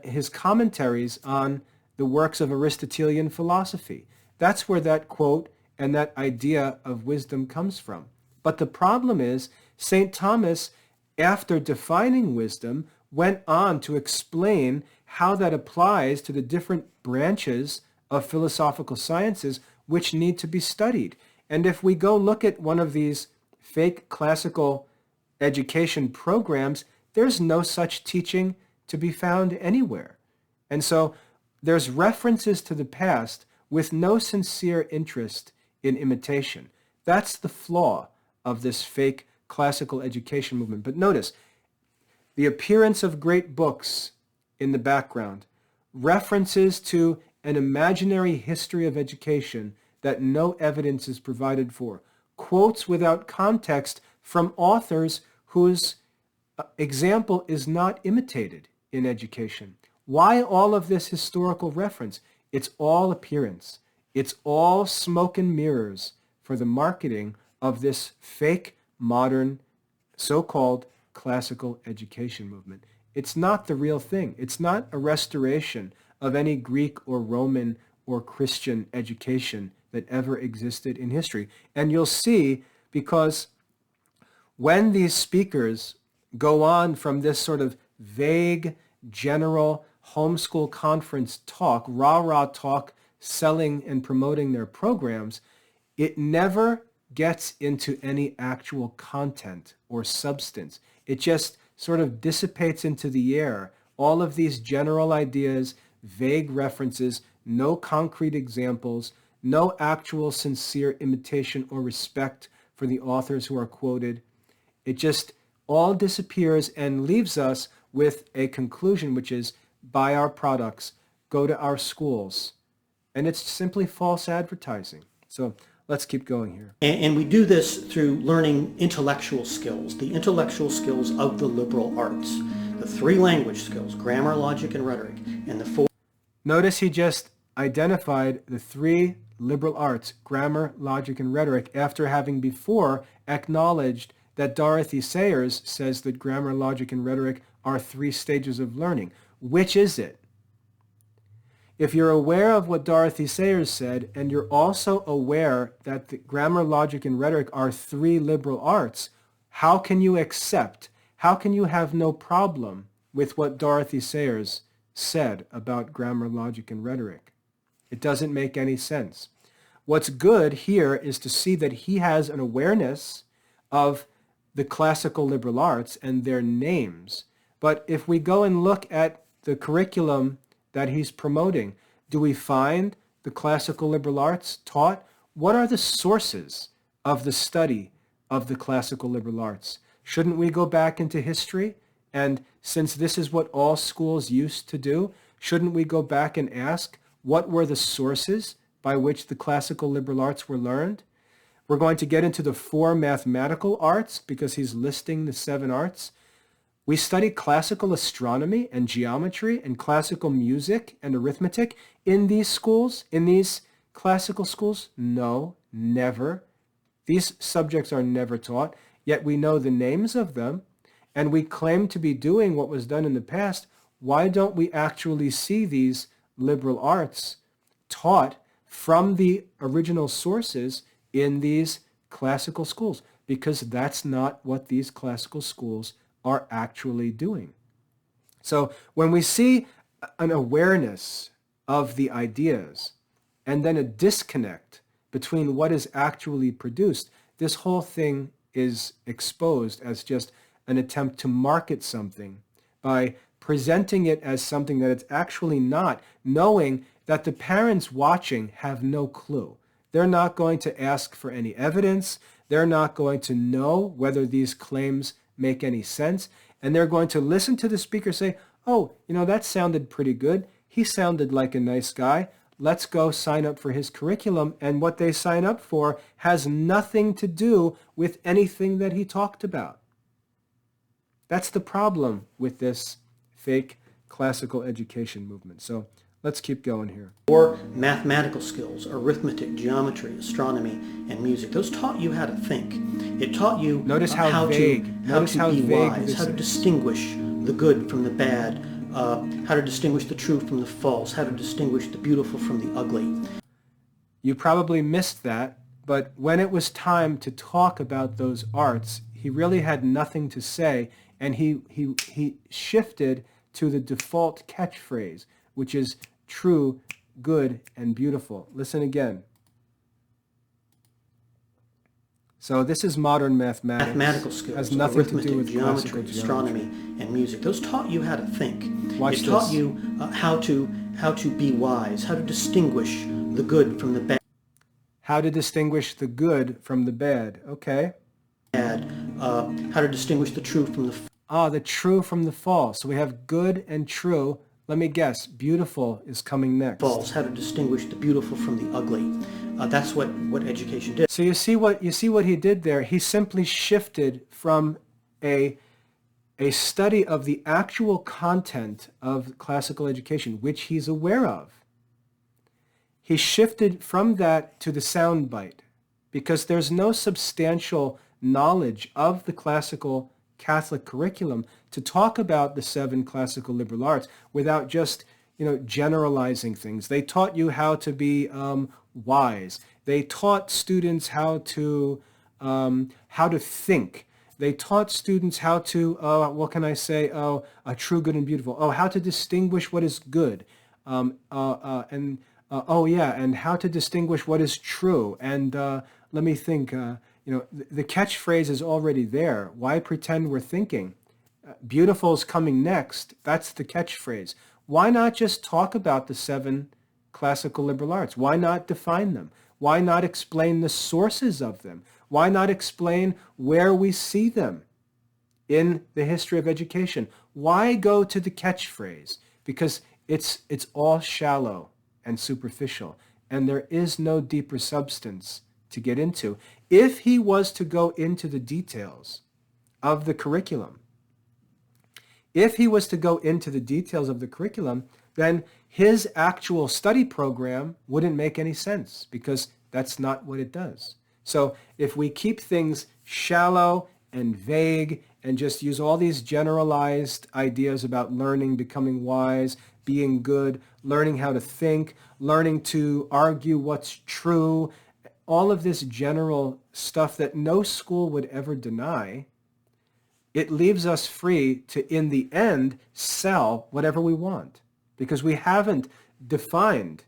his commentaries on the works of Aristotelian philosophy. That's where that quote and that idea of wisdom comes from. But the problem is, St. Thomas, after defining wisdom, went on to explain how that applies to the different branches of philosophical sciences which need to be studied. And if we go look at one of these fake classical education programs, there's no such teaching to be found anywhere. And so there's references to the past with no sincere interest in imitation. That's the flaw of this fake classical education movement. But notice, the appearance of great books in the background, references to an imaginary history of education that no evidence is provided for, quotes without context from authors whose example is not imitated in education. Why all of this historical reference? It's all appearance. It's all smoke and mirrors for the marketing of this fake, modern, so-called classical education movement. It's not the real thing. It's not a restoration of any Greek or Roman or Christian education that ever existed in history. And you'll see, because when these speakers go on from this sort of vague, general homeschool conference talk, rah-rah talk, selling and promoting their programs, it never gets into any actual content or substance. It just sort of dissipates into the air. All of these general ideas, vague references, no concrete examples, no actual sincere imitation or respect for the authors who are quoted. It just all disappears and leaves us with a conclusion, which is buy our products, go to our schools. And it's simply false advertising. So let's keep going here. And we do this through learning intellectual skills, the intellectual skills of the liberal arts, the three language skills, grammar, logic, and rhetoric, and the four. Notice he just identified the three liberal arts, grammar, logic, and rhetoric, after having before acknowledged that Dorothy Sayers says that grammar, logic, and rhetoric are three stages of learning. Which is it? If you're aware of what Dorothy Sayers said, and you're also aware that the grammar, logic, and rhetoric are three liberal arts, how can you accept, how can you have no problem with what Dorothy Sayers said about grammar, logic, and rhetoric? It doesn't make any sense. What's good here is to see that he has an awareness of the classical liberal arts and their names. But if we go and look at the curriculum that he's promoting, do we find the classical liberal arts taught? What are the sources of the study of the classical liberal arts? Shouldn't we go back into history? And since this is what all schools used to do, shouldn't we go back and ask what were the sources by which the classical liberal arts were learned? We're going to get into the four mathematical arts because he's listing the seven arts. We study classical astronomy and geometry and classical music and arithmetic in these schools, in these classical schools. No, never. These subjects are never taught, yet we know the names of them, and we claim to be doing what was done in the past. Why don't we actually see these liberal arts taught from the original sources in these classical schools? Because that's not what these classical schools are actually doing. So when we see an awareness of the ideas and then a disconnect between what is actually produced, this whole thing is exposed as just an attempt to market something by presenting it as something that it's actually not, knowing that the parents watching have no clue. They're not going to ask for any evidence. They're not going to know whether these claims make any sense. And they're going to listen to the speaker say, oh, that sounded pretty good. He sounded like a nice guy. Let's go sign up for his curriculum. And what they sign up for has nothing to do with anything that he talked about. That's the problem with this fake classical education movement. So Let's keep going here. Or mathematical skills, arithmetic, geometry, astronomy, and music. Those taught you how to think. It taught you Notice how how vague. to Notice how be vague wise, this how to is. distinguish the good from the bad, how to distinguish the true from the false, how to distinguish the beautiful from the ugly. You probably missed that, but when it was time to talk about those arts, he really had nothing to say, and he shifted to the default catchphrase, which is true, good, and beautiful. Listen again. So this is modern mathematics. Mathematical skills, has nothing arithmetic, to do with geometry, classical astronomy, and music. Those taught you how to think. Watch it taught this. you how to be wise, how to distinguish the good from the bad. How to distinguish the good from the bad. Okay. How to distinguish the true from the The true from the false. So we have good and true. Let me guess. Beautiful is coming next. false. How to distinguish the beautiful from the ugly. That's what education did. So you see what he did there. He simply shifted from a study of the actual content of classical education, which he's aware of. He shifted from that to the soundbite, because there's no substantial knowledge of the classical Catholic curriculum to talk about the 7 classical liberal arts without just, generalizing things. They taught you how to be wise. They taught students how to think. They taught students how to, a true, good, and beautiful. How to distinguish what is good. And how to distinguish what is true. And let me think, the catchphrase is already there. Why pretend we're thinking? Beautiful is coming next. That's the catchphrase. Why not just talk about the 7 classical liberal arts? Why not define them? Why not explain the sources of them? Why not explain where we see them in the history of education? Why go to the catchphrase? Because it's all shallow and superficial, and there is no deeper substance to get into. If he was to go into the details of the curriculum, then his actual study program wouldn't make any sense, because that's not what it does. So if we keep things shallow and vague and just use all these generalized ideas about learning, becoming wise, being good, learning how to think, learning to argue what's true, all of this general stuff that no school would ever deny, it leaves us free to, in the end, sell whatever we want, because we haven't defined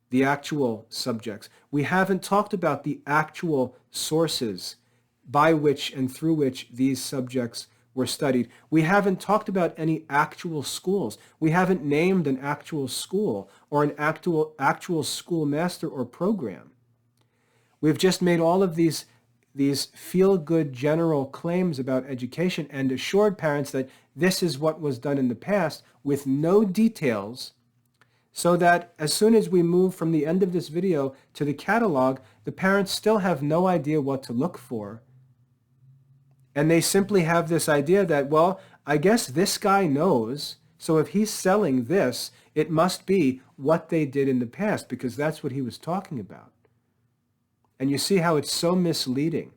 the actual subjects. We haven't talked about the actual sources by which and through which these subjects were studied. We haven't talked about any actual schools. We haven't named an actual school or an actual schoolmaster or program. We've just made all of these feel-good general claims about education and assured parents that this is what was done in the past with no details, so that as soon as we move from the end of this video to the catalog, the parents still have no idea what to look for. And they simply have this idea that, well, I guess this guy knows, so if he's selling this, it must be what they did in the past, because that's what he was talking about. And you see how it's so misleading.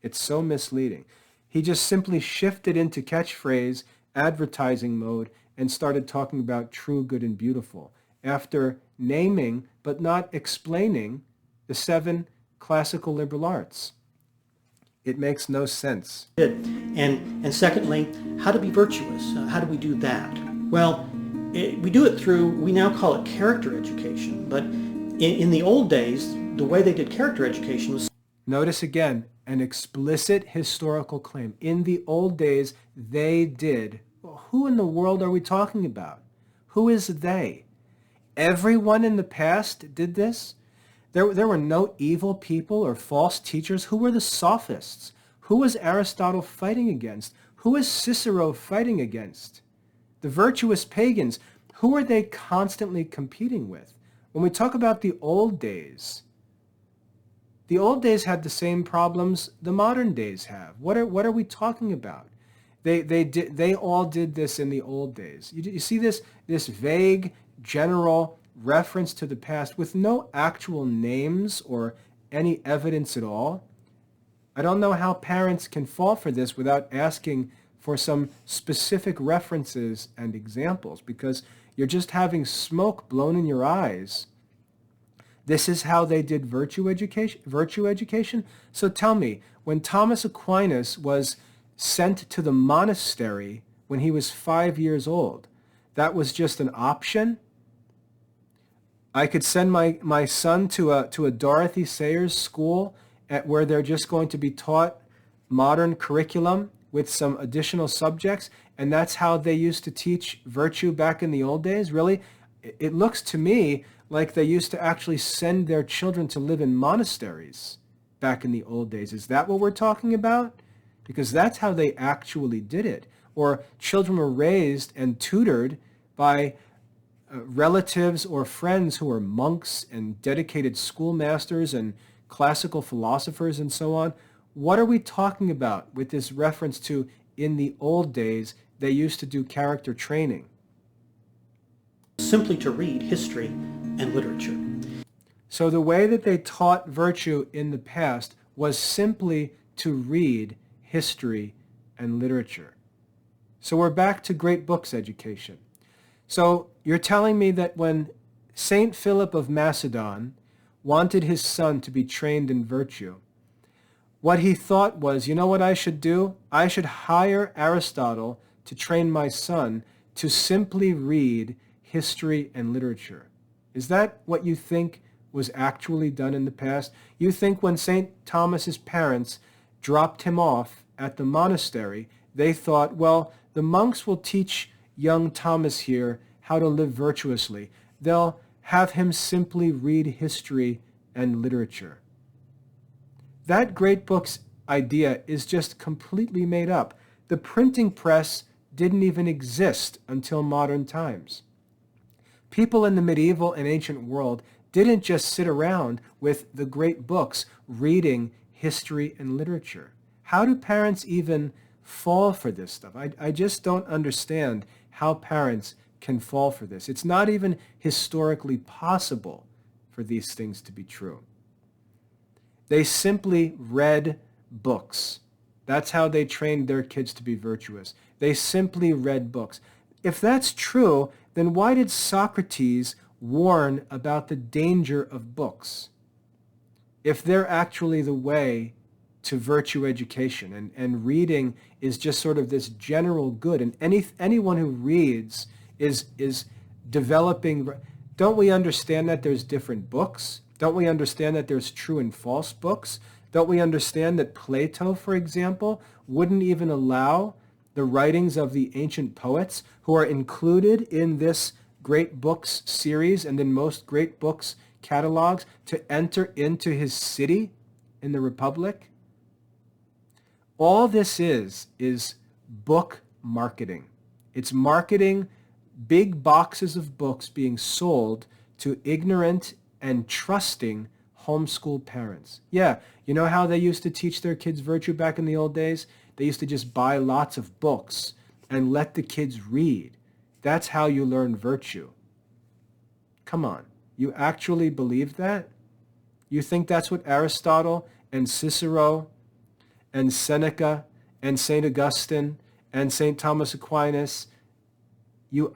It's so misleading. He just simply shifted into catchphrase, advertising mode, and started talking about true, good, and beautiful, after naming but not explaining the 7 classical liberal arts. It makes no sense. And secondly, how to be virtuous. How do we do that? Well, we do it through, we now call it character education, but in the old days, the way they did character education was... Notice again, an explicit historical claim. In the old days, they did. Who in the world are we talking about? Who is they? Everyone in the past did this? There were no evil people or false teachers. Who were the sophists? Who was Aristotle fighting against? Who was Cicero fighting against? The virtuous pagans. Who are they constantly competing with? When we talk about the old days had the same problems the modern days have. What are we talking about? They all did this in the old days. You see this vague general reference to the past with no actual names or any evidence at all. I don't know how parents can fall for this without asking for some specific references and examples, because you're just having smoke blown in your eyes. This is how they did virtue education. So tell me, when Thomas Aquinas was sent to the monastery when he was 5 years old, that was just an option? I could send my son to a Dorothy Sayers school where they're just going to be taught modern curriculum with some additional subjects, and that's how they used to teach virtue back in the old days? Really? It looks to me like they used to actually send their children to live in monasteries back in the old days. Is that what we're talking about? Because that's how they actually did it. Or children were raised and tutored by relatives or friends who are monks and dedicated schoolmasters and classical philosophers and so on. What are we talking about with this reference to in the old days they used to do character training? Simply to read history and literature. So the way that they taught virtue in the past was simply to read history and literature. So we're back to great books education. So you're telling me that when St. Philip of Macedon wanted his son to be trained in virtue, what he thought was, you know what I should do? I should hire Aristotle to train my son to simply read history and literature. Is that what you think was actually done in the past? You think when St. Thomas's parents dropped him off at the monastery, they thought, well, the monks will teach young Thomas here how to live virtuously. They'll have him simply read history and literature. That great book's idea is just completely made up. The printing press didn't even exist until modern times. People in the medieval and ancient world didn't just sit around with the great books reading history and literature. How do parents even fall for this stuff? I just don't understand how parents can fall for this. It's not even historically possible for these things to be true. They simply read books. That's how they trained their kids to be virtuous. They simply read books. If that's true, then why did Socrates warn about the danger of books? If they're actually the way to virtue education, and reading is just sort of this general good, and anyone who reads is developing. Don't we understand that there's different books? Don't we understand that there's true and false books? Don't we understand that Plato, for example, wouldn't even allow the writings of the ancient poets who are included in this great books series and in most great books catalogs to enter into his city in the Republic? All this is book marketing. It's marketing big boxes of books being sold to ignorant and trusting homeschool parents. Yeah, you know how they used to teach their kids virtue back in the old days? They used to just buy lots of books and let the kids read. That's how you learn virtue. Come on, you actually believe that? You think that's what Aristotle and Cicero and Seneca and St. Augustine and St. Thomas Aquinas, you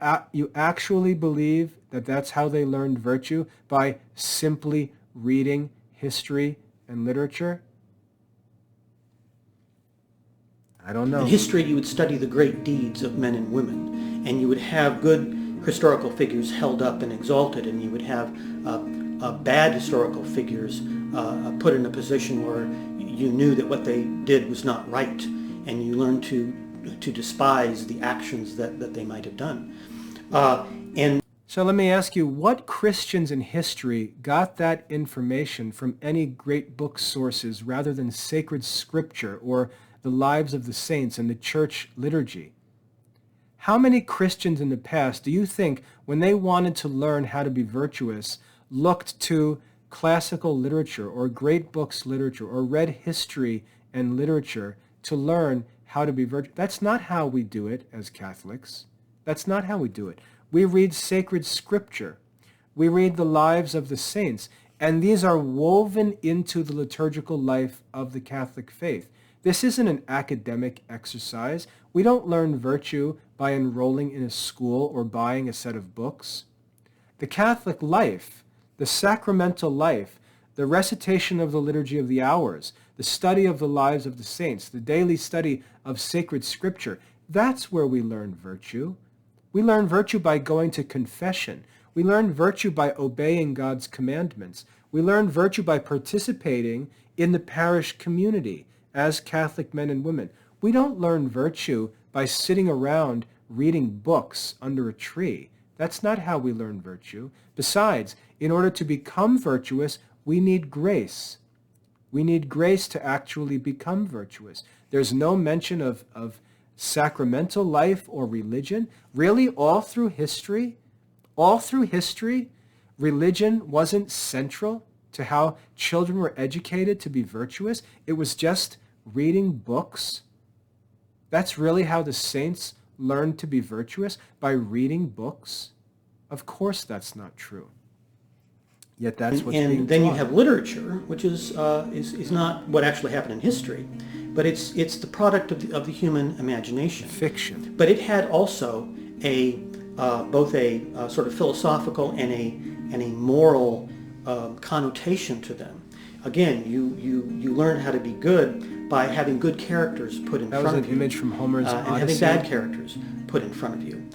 actually believe that that's how they learned virtue, by simply reading history and literature? I don't know. In history, you would study the great deeds of men and women, and you would have good historical figures held up and exalted, and you would have bad historical figures put in a position where you knew that what they did was not right, and you learned to despise the actions that they might have done. So let me ask you, what Christians in history got that information from any great book sources rather than sacred scripture or the lives of the saints and the church liturgy? How many Christians in the past do you think, when they wanted to learn how to be virtuous, looked to classical literature or great books literature or read history and literature to learn how to be virtuous? That's not how we do it as Catholics. That's not how we do it. We read sacred scripture. We read the lives of the saints. And these are woven into the liturgical life of the Catholic faith. This isn't an academic exercise. We don't learn virtue by enrolling in a school or buying a set of books. The Catholic life, the sacramental life, the recitation of the Liturgy of the Hours, the study of the lives of the saints, the daily study of sacred scripture, that's where we learn virtue. We learn virtue by going to confession. We learn virtue by obeying God's commandments. We learn virtue by participating in the parish community as Catholic men and women. We don't learn virtue by sitting around reading books under a tree. That's not how we learn virtue. Besides, in order to become virtuous, we need grace. We need grace to actually become virtuous. There's no mention of sacramental life or religion. Really, all through history, religion wasn't central to how children were educated to be virtuous. It was just reading books. That's really how the saints learned to be virtuous, by reading books. Of course that's not true. Yet that's what's being taught. And then you have literature, which is not what actually happened in history, but it's the product of the human imagination. Fiction. But it had also both a sort of philosophical and a moral connotation to them. Again, you learn how to be good by having good characters put in front of you. That was an image from Homer's Odyssey. And having bad characters put in front of you.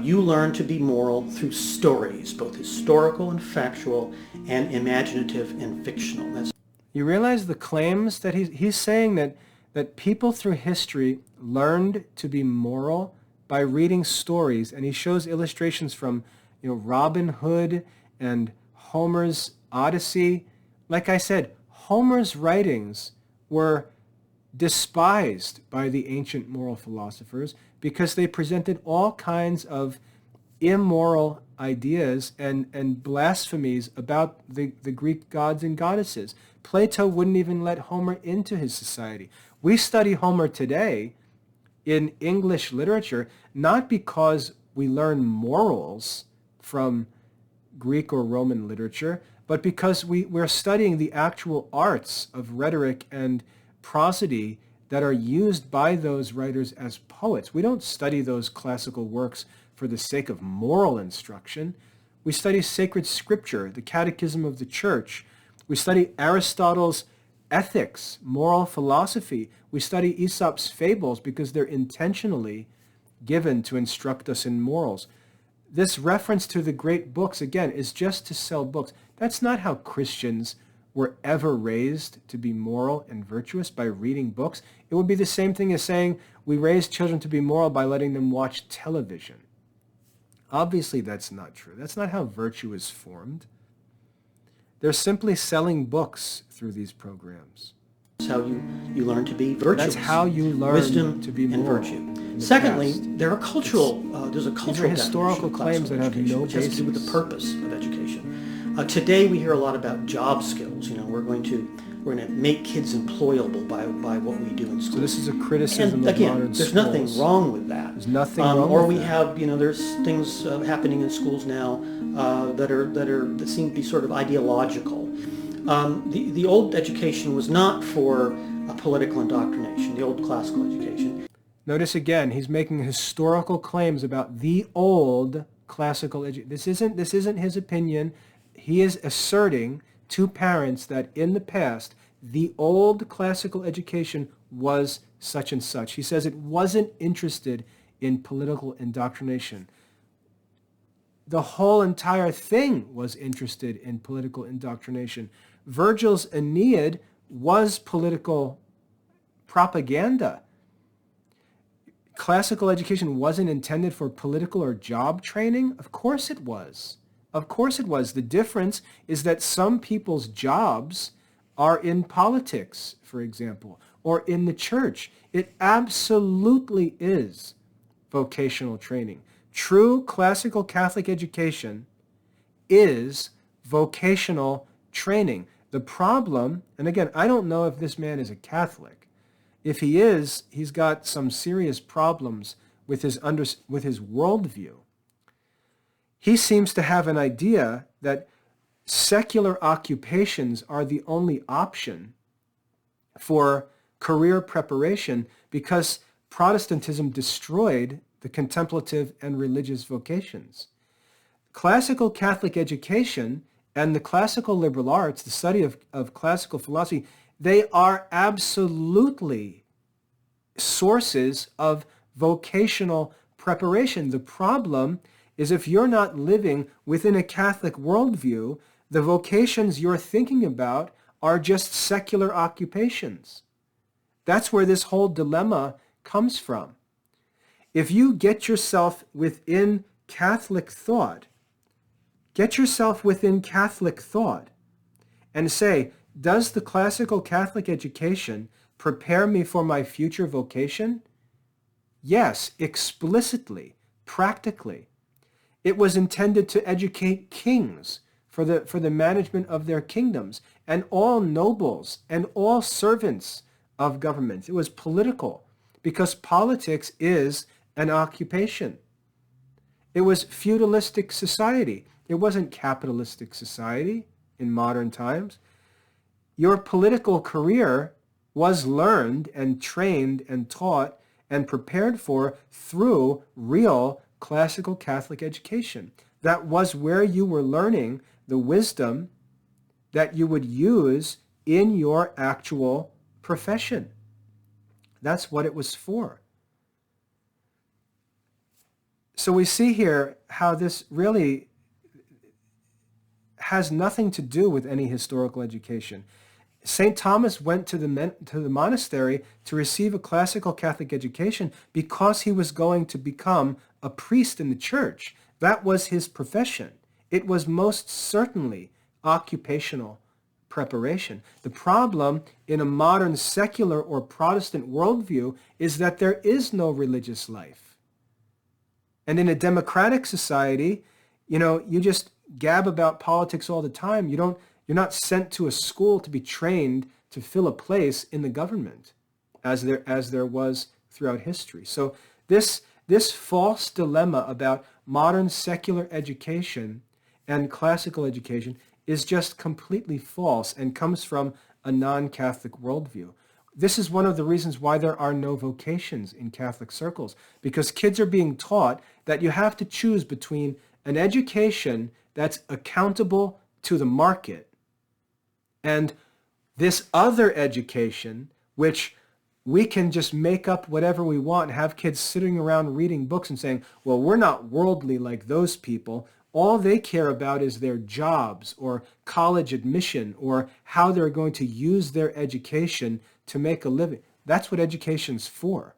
You learn to be moral through stories, both historical and factual, and imaginative and fictional. You realize the claims that he's saying that people through history learned to be moral by reading stories, and he shows illustrations from Robin Hood and Homer's Odyssey. Like I said, Homer's writings were despised by the ancient moral philosophers because they presented all kinds of immoral ideas and blasphemies about the Greek gods and goddesses. Plato wouldn't even let Homer into his society. We study Homer today in English literature not because we learn morals from Greek or Roman literature, but because we're studying the actual arts of rhetoric and prosody that are used by those writers as poets. We don't study those classical works for the sake of moral instruction. We study sacred scripture, the catechism of the church. We study Aristotle's ethics, moral philosophy. We study Aesop's fables because they're intentionally given to instruct us in morals. This reference to the great books, again, is just to sell books. That's not how Christians were ever raised to be moral and virtuous, by reading books. It would be the same thing as saying we raise children to be moral by letting them watch television. Obviously, that's not true. That's not how virtue is formed. They're simply selling books through these programs. That's how you learn to be virtuous. That's how you learn wisdom to be and moral. Virtue. Secondly, there are there's a cultural historical claims that have no basis. It has to do with the purpose of education. Today we hear a lot about job skills. We're going to make kids employable by what we do in school. So this is a criticism and of again, modern there's schools. nothing wrong with that. There's nothing wrong or with we that. have, there's things happening in schools now that seem to be sort of ideological. The old education was not for a political indoctrination. The old classical education. Notice again, he's making historical claims about the old classical education. This isn't his opinion. He is asserting to parents that in the past, the old classical education was such and such. He says it wasn't interested in political indoctrination. The whole entire thing was interested in political indoctrination. Virgil's Aeneid was political propaganda. Classical education wasn't intended for political or job training? Of course it was. Of course it was. The difference is that some people's jobs are in politics, for example, or in the church. It absolutely is vocational training. True classical Catholic education is vocational training. The problem, and again, I don't know if this man is a Catholic. If he is, he's got some serious problems with his worldview. he seems to have an idea that secular occupations are the only option for career preparation because Protestantism destroyed the contemplative and religious vocations. Classical Catholic education and the classical liberal arts, the study of classical philosophy, they are absolutely sources of vocational preparation. The problem is if you're not living within a Catholic worldview, the vocations you're thinking about are just secular occupations. That's where this whole dilemma comes from. If you get yourself within Catholic thought, and say, does the classical Catholic education prepare me for my future vocation? Yes, explicitly, practically. It was intended to educate kings for the management of their kingdoms, and all nobles and all servants of government. It was political, because politics is an occupation. It was feudalistic society. It wasn't capitalistic society in modern times. Your political career was learned and trained and taught and prepared for through real classical Catholic education. That was where you were learning the wisdom that you would use in your actual profession. That's what it was for. So we see here how this really has nothing to do with any historical education. St. Thomas went to the monastery to receive a classical Catholic education because he was going to become a priest in the church. That was his profession. It was most certainly occupational preparation. The problem in a modern secular or Protestant worldview is that there is no religious life. And in a democratic society, you just gab about politics all the time. You're not sent to a school to be trained to fill a place in the government, as there was throughout history. So this false dilemma about modern secular education and classical education is just completely false and comes from a non-Catholic worldview. This is one of the reasons why there are no vocations in Catholic circles, because kids are being taught that you have to choose between an education that's accountable to the market and this other education, which we can just make up whatever we want and have kids sitting around reading books and saying, well, we're not worldly like those people. All they care about is their jobs or college admission or how they're going to use their education to make a living. That's what education's for.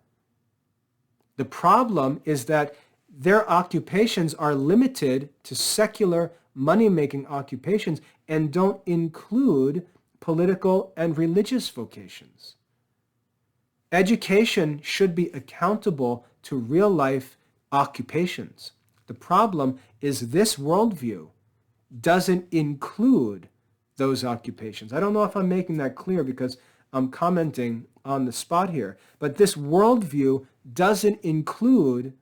The problem is that their occupations are limited to secular money-making occupations and don't include political and religious vocations. Education should be accountable to real-life occupations. The problem is this worldview doesn't include those occupations. I don't know if I'm making that clear because I'm commenting on the spot here, but this worldview doesn't include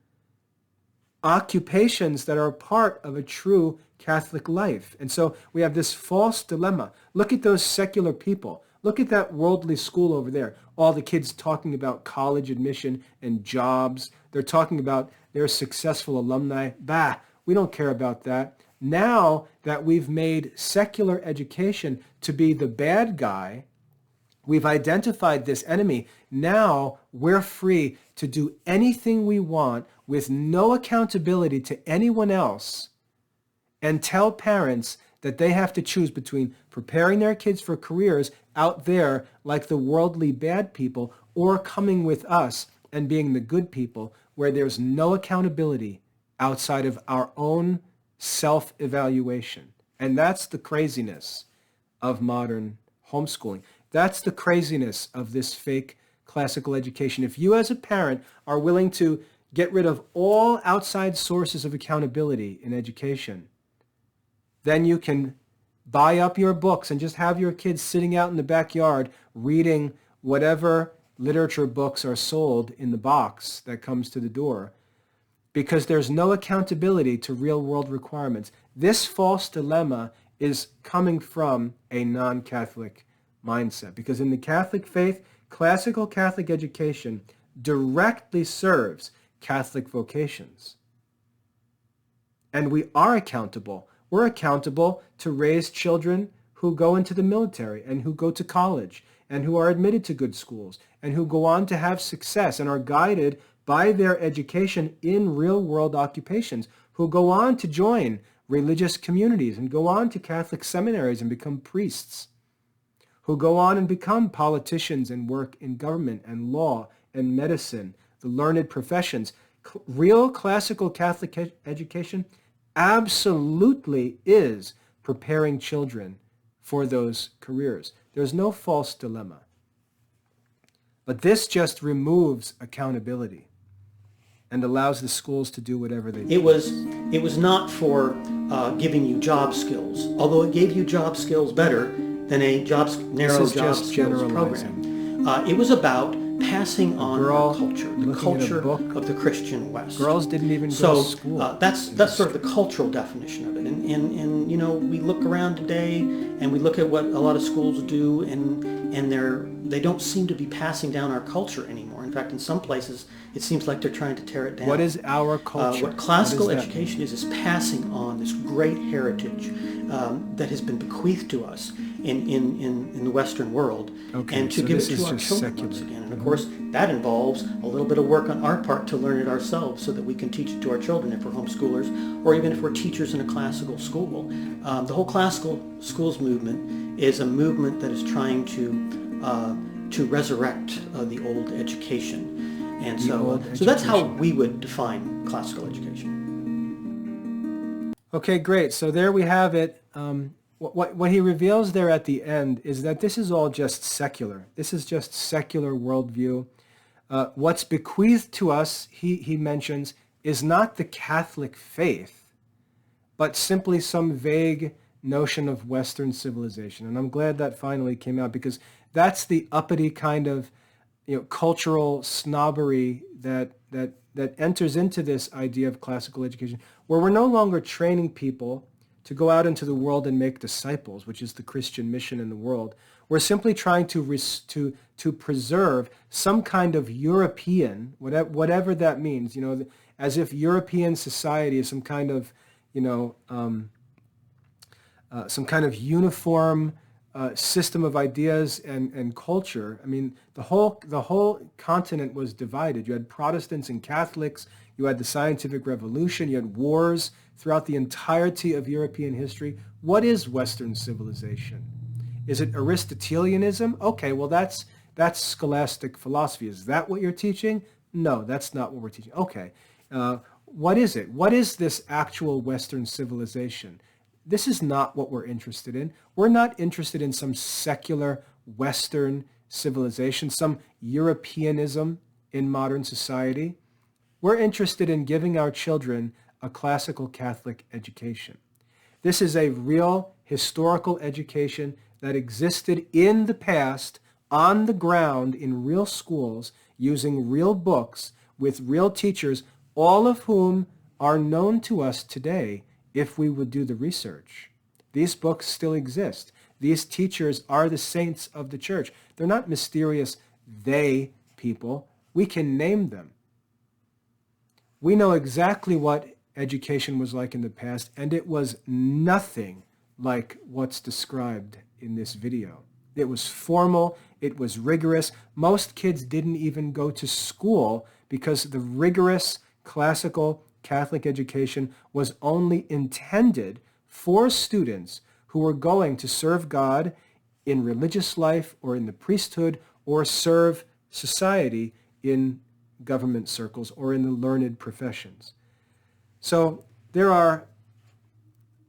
occupations that are part of a true Catholic life. And so we have this false dilemma. Look at those secular people. Look at that worldly school over there. All the kids talking about college admission and jobs. They're talking about their successful alumni. Bah, we don't care about that. Now that we've made secular education to be the bad guy, we've identified this enemy. Now we're free to do anything we want with no accountability to anyone else and tell parents that they have to choose between preparing their kids for careers out there like the worldly bad people or coming with us and being the good people where there's no accountability outside of our own self-evaluation. And that's the craziness of modern homeschooling. That's the craziness of this fake classical education. If you as a parent are willing to get rid of all outside sources of accountability in education, then you can buy up your books and just have your kids sitting out in the backyard reading whatever literature books are sold in the box that comes to the door. because there's no accountability to real-world requirements. This false dilemma is coming from a non-Catholic mindset, because in the Catholic faith, classical Catholic education directly serves Catholic vocations. And we are accountable. We're accountable to raise children who go into the military and who go to college and who are admitted to good schools and who go on to have success and are guided by their education in real-world occupations, who go on to join religious communities and go on to Catholic seminaries and become priests, who go on and become politicians and work in government and law and medicine, the learned professions. Real classical Catholic education absolutely is preparing children for those careers. There's no false dilemma. But this just removes accountability and allows the schools to do whatever they do. It was not for giving you job skills, although it gave you job skills better than a narrow job skills program. It was about passing on our culture, the culture of the Christian West. Girls didn't even go to school. That's sort of the cultural definition of it. And you know, we look around today and we look at what a lot of schools do, and they don't seem to be passing down our culture anymore. In fact, in some places, it seems like they're trying to tear it down. What is our culture? What classical education is passing on this great heritage that has been bequeathed to us in the Western world, and to give it to our children once again. And of course, that involves a little bit of work on our part to learn it ourselves so that we can teach it to our children if we're homeschoolers, or even if we're teachers in a classical school. The whole classical schools movement is a movement that is trying to resurrect the old education. And so that's how we would define classical education. Okay, great. So there we have it. What he reveals there at the end is that this is all just secular. This is just secular worldview. What's bequeathed to us, he mentions, is not the Catholic faith, but simply some vague notion of Western civilization. And I'm glad that finally came out, because that's the uppity kind of cultural snobbery that enters into this idea of classical education, where we're no longer training people to go out into the world and make disciples, which is the Christian mission in the world. We're simply trying to preserve some kind of European, whatever that means, as if European society is some kind of, some kind of uniform system of ideas and culture. I mean, the whole continent was divided. You had Protestants and Catholics. You had the scientific revolution. You had wars throughout the entirety of European history. What is Western civilization? Is it Aristotelianism? Okay, well, that's scholastic philosophy. Is that what you're teaching? No, that's not what we're teaching. Okay, what is it? What is this actual Western civilization? This is not what we're interested in. We're not interested in some secular Western civilization, some Europeanism in modern society. We're interested in giving our children a classical Catholic education. This is a real historical education that existed in the past, on the ground, in real schools, using real books, with real teachers, all of whom are known to us today if we would do the research. These books still exist. These teachers are the saints of the church. They're not mysterious they people. We can name them. We know exactly what education was like in the past, and it was nothing like what's described in this video. It was formal, it was rigorous. Most kids didn't even go to school because the rigorous classical Catholic education was only intended for students who were going to serve God in religious life or in the priesthood, or serve society in government circles or in the learned professions. So there are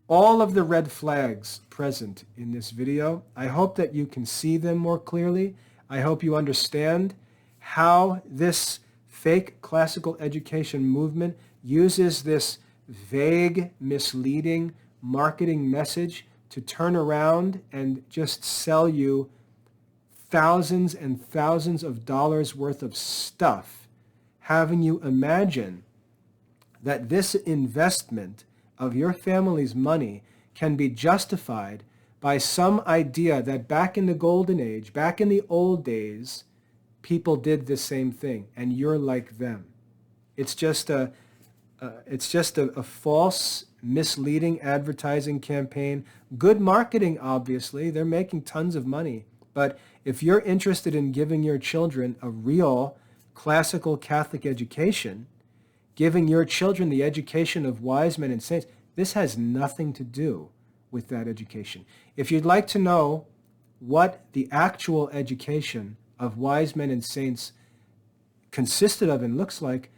all of the red flags present in this video. I hope that you can see them more clearly. I hope you understand how this fake classical education movement uses this vague, misleading marketing message to turn around and just sell you thousands and thousands of dollars worth of stuff, having you imagine that this investment of your family's money can be justified by some idea that back in the golden age, back in the old days, people did the same thing, and you're like them. It's just a false, misleading advertising campaign. Good marketing, obviously. They're making tons of money. But if you're interested in giving your children a real classical Catholic education, giving your children the education of wise men and saints, this has nothing to do with that education. If you'd like to know what the actual education of wise men and saints consisted of and looks like,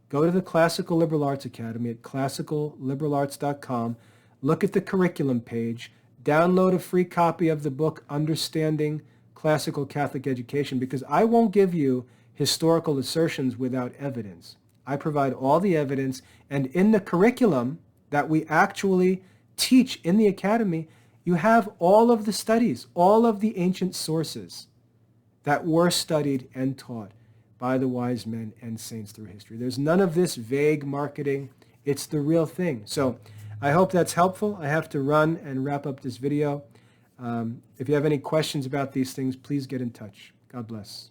go to the Classical Liberal Arts Academy at classicalliberalarts.com, look at the curriculum page, download a free copy of the book Understanding Classical Catholic Education, because I won't give you historical assertions without evidence. I provide all the evidence, and in the curriculum that we actually teach in the academy, you have all of the studies, all of the ancient sources that were studied and taught by the wise men and saints through history. There's none of this vague marketing. It's the real thing. So I hope that's helpful. I have to run and wrap up this video. If you have any questions about these things, please get in touch. God bless.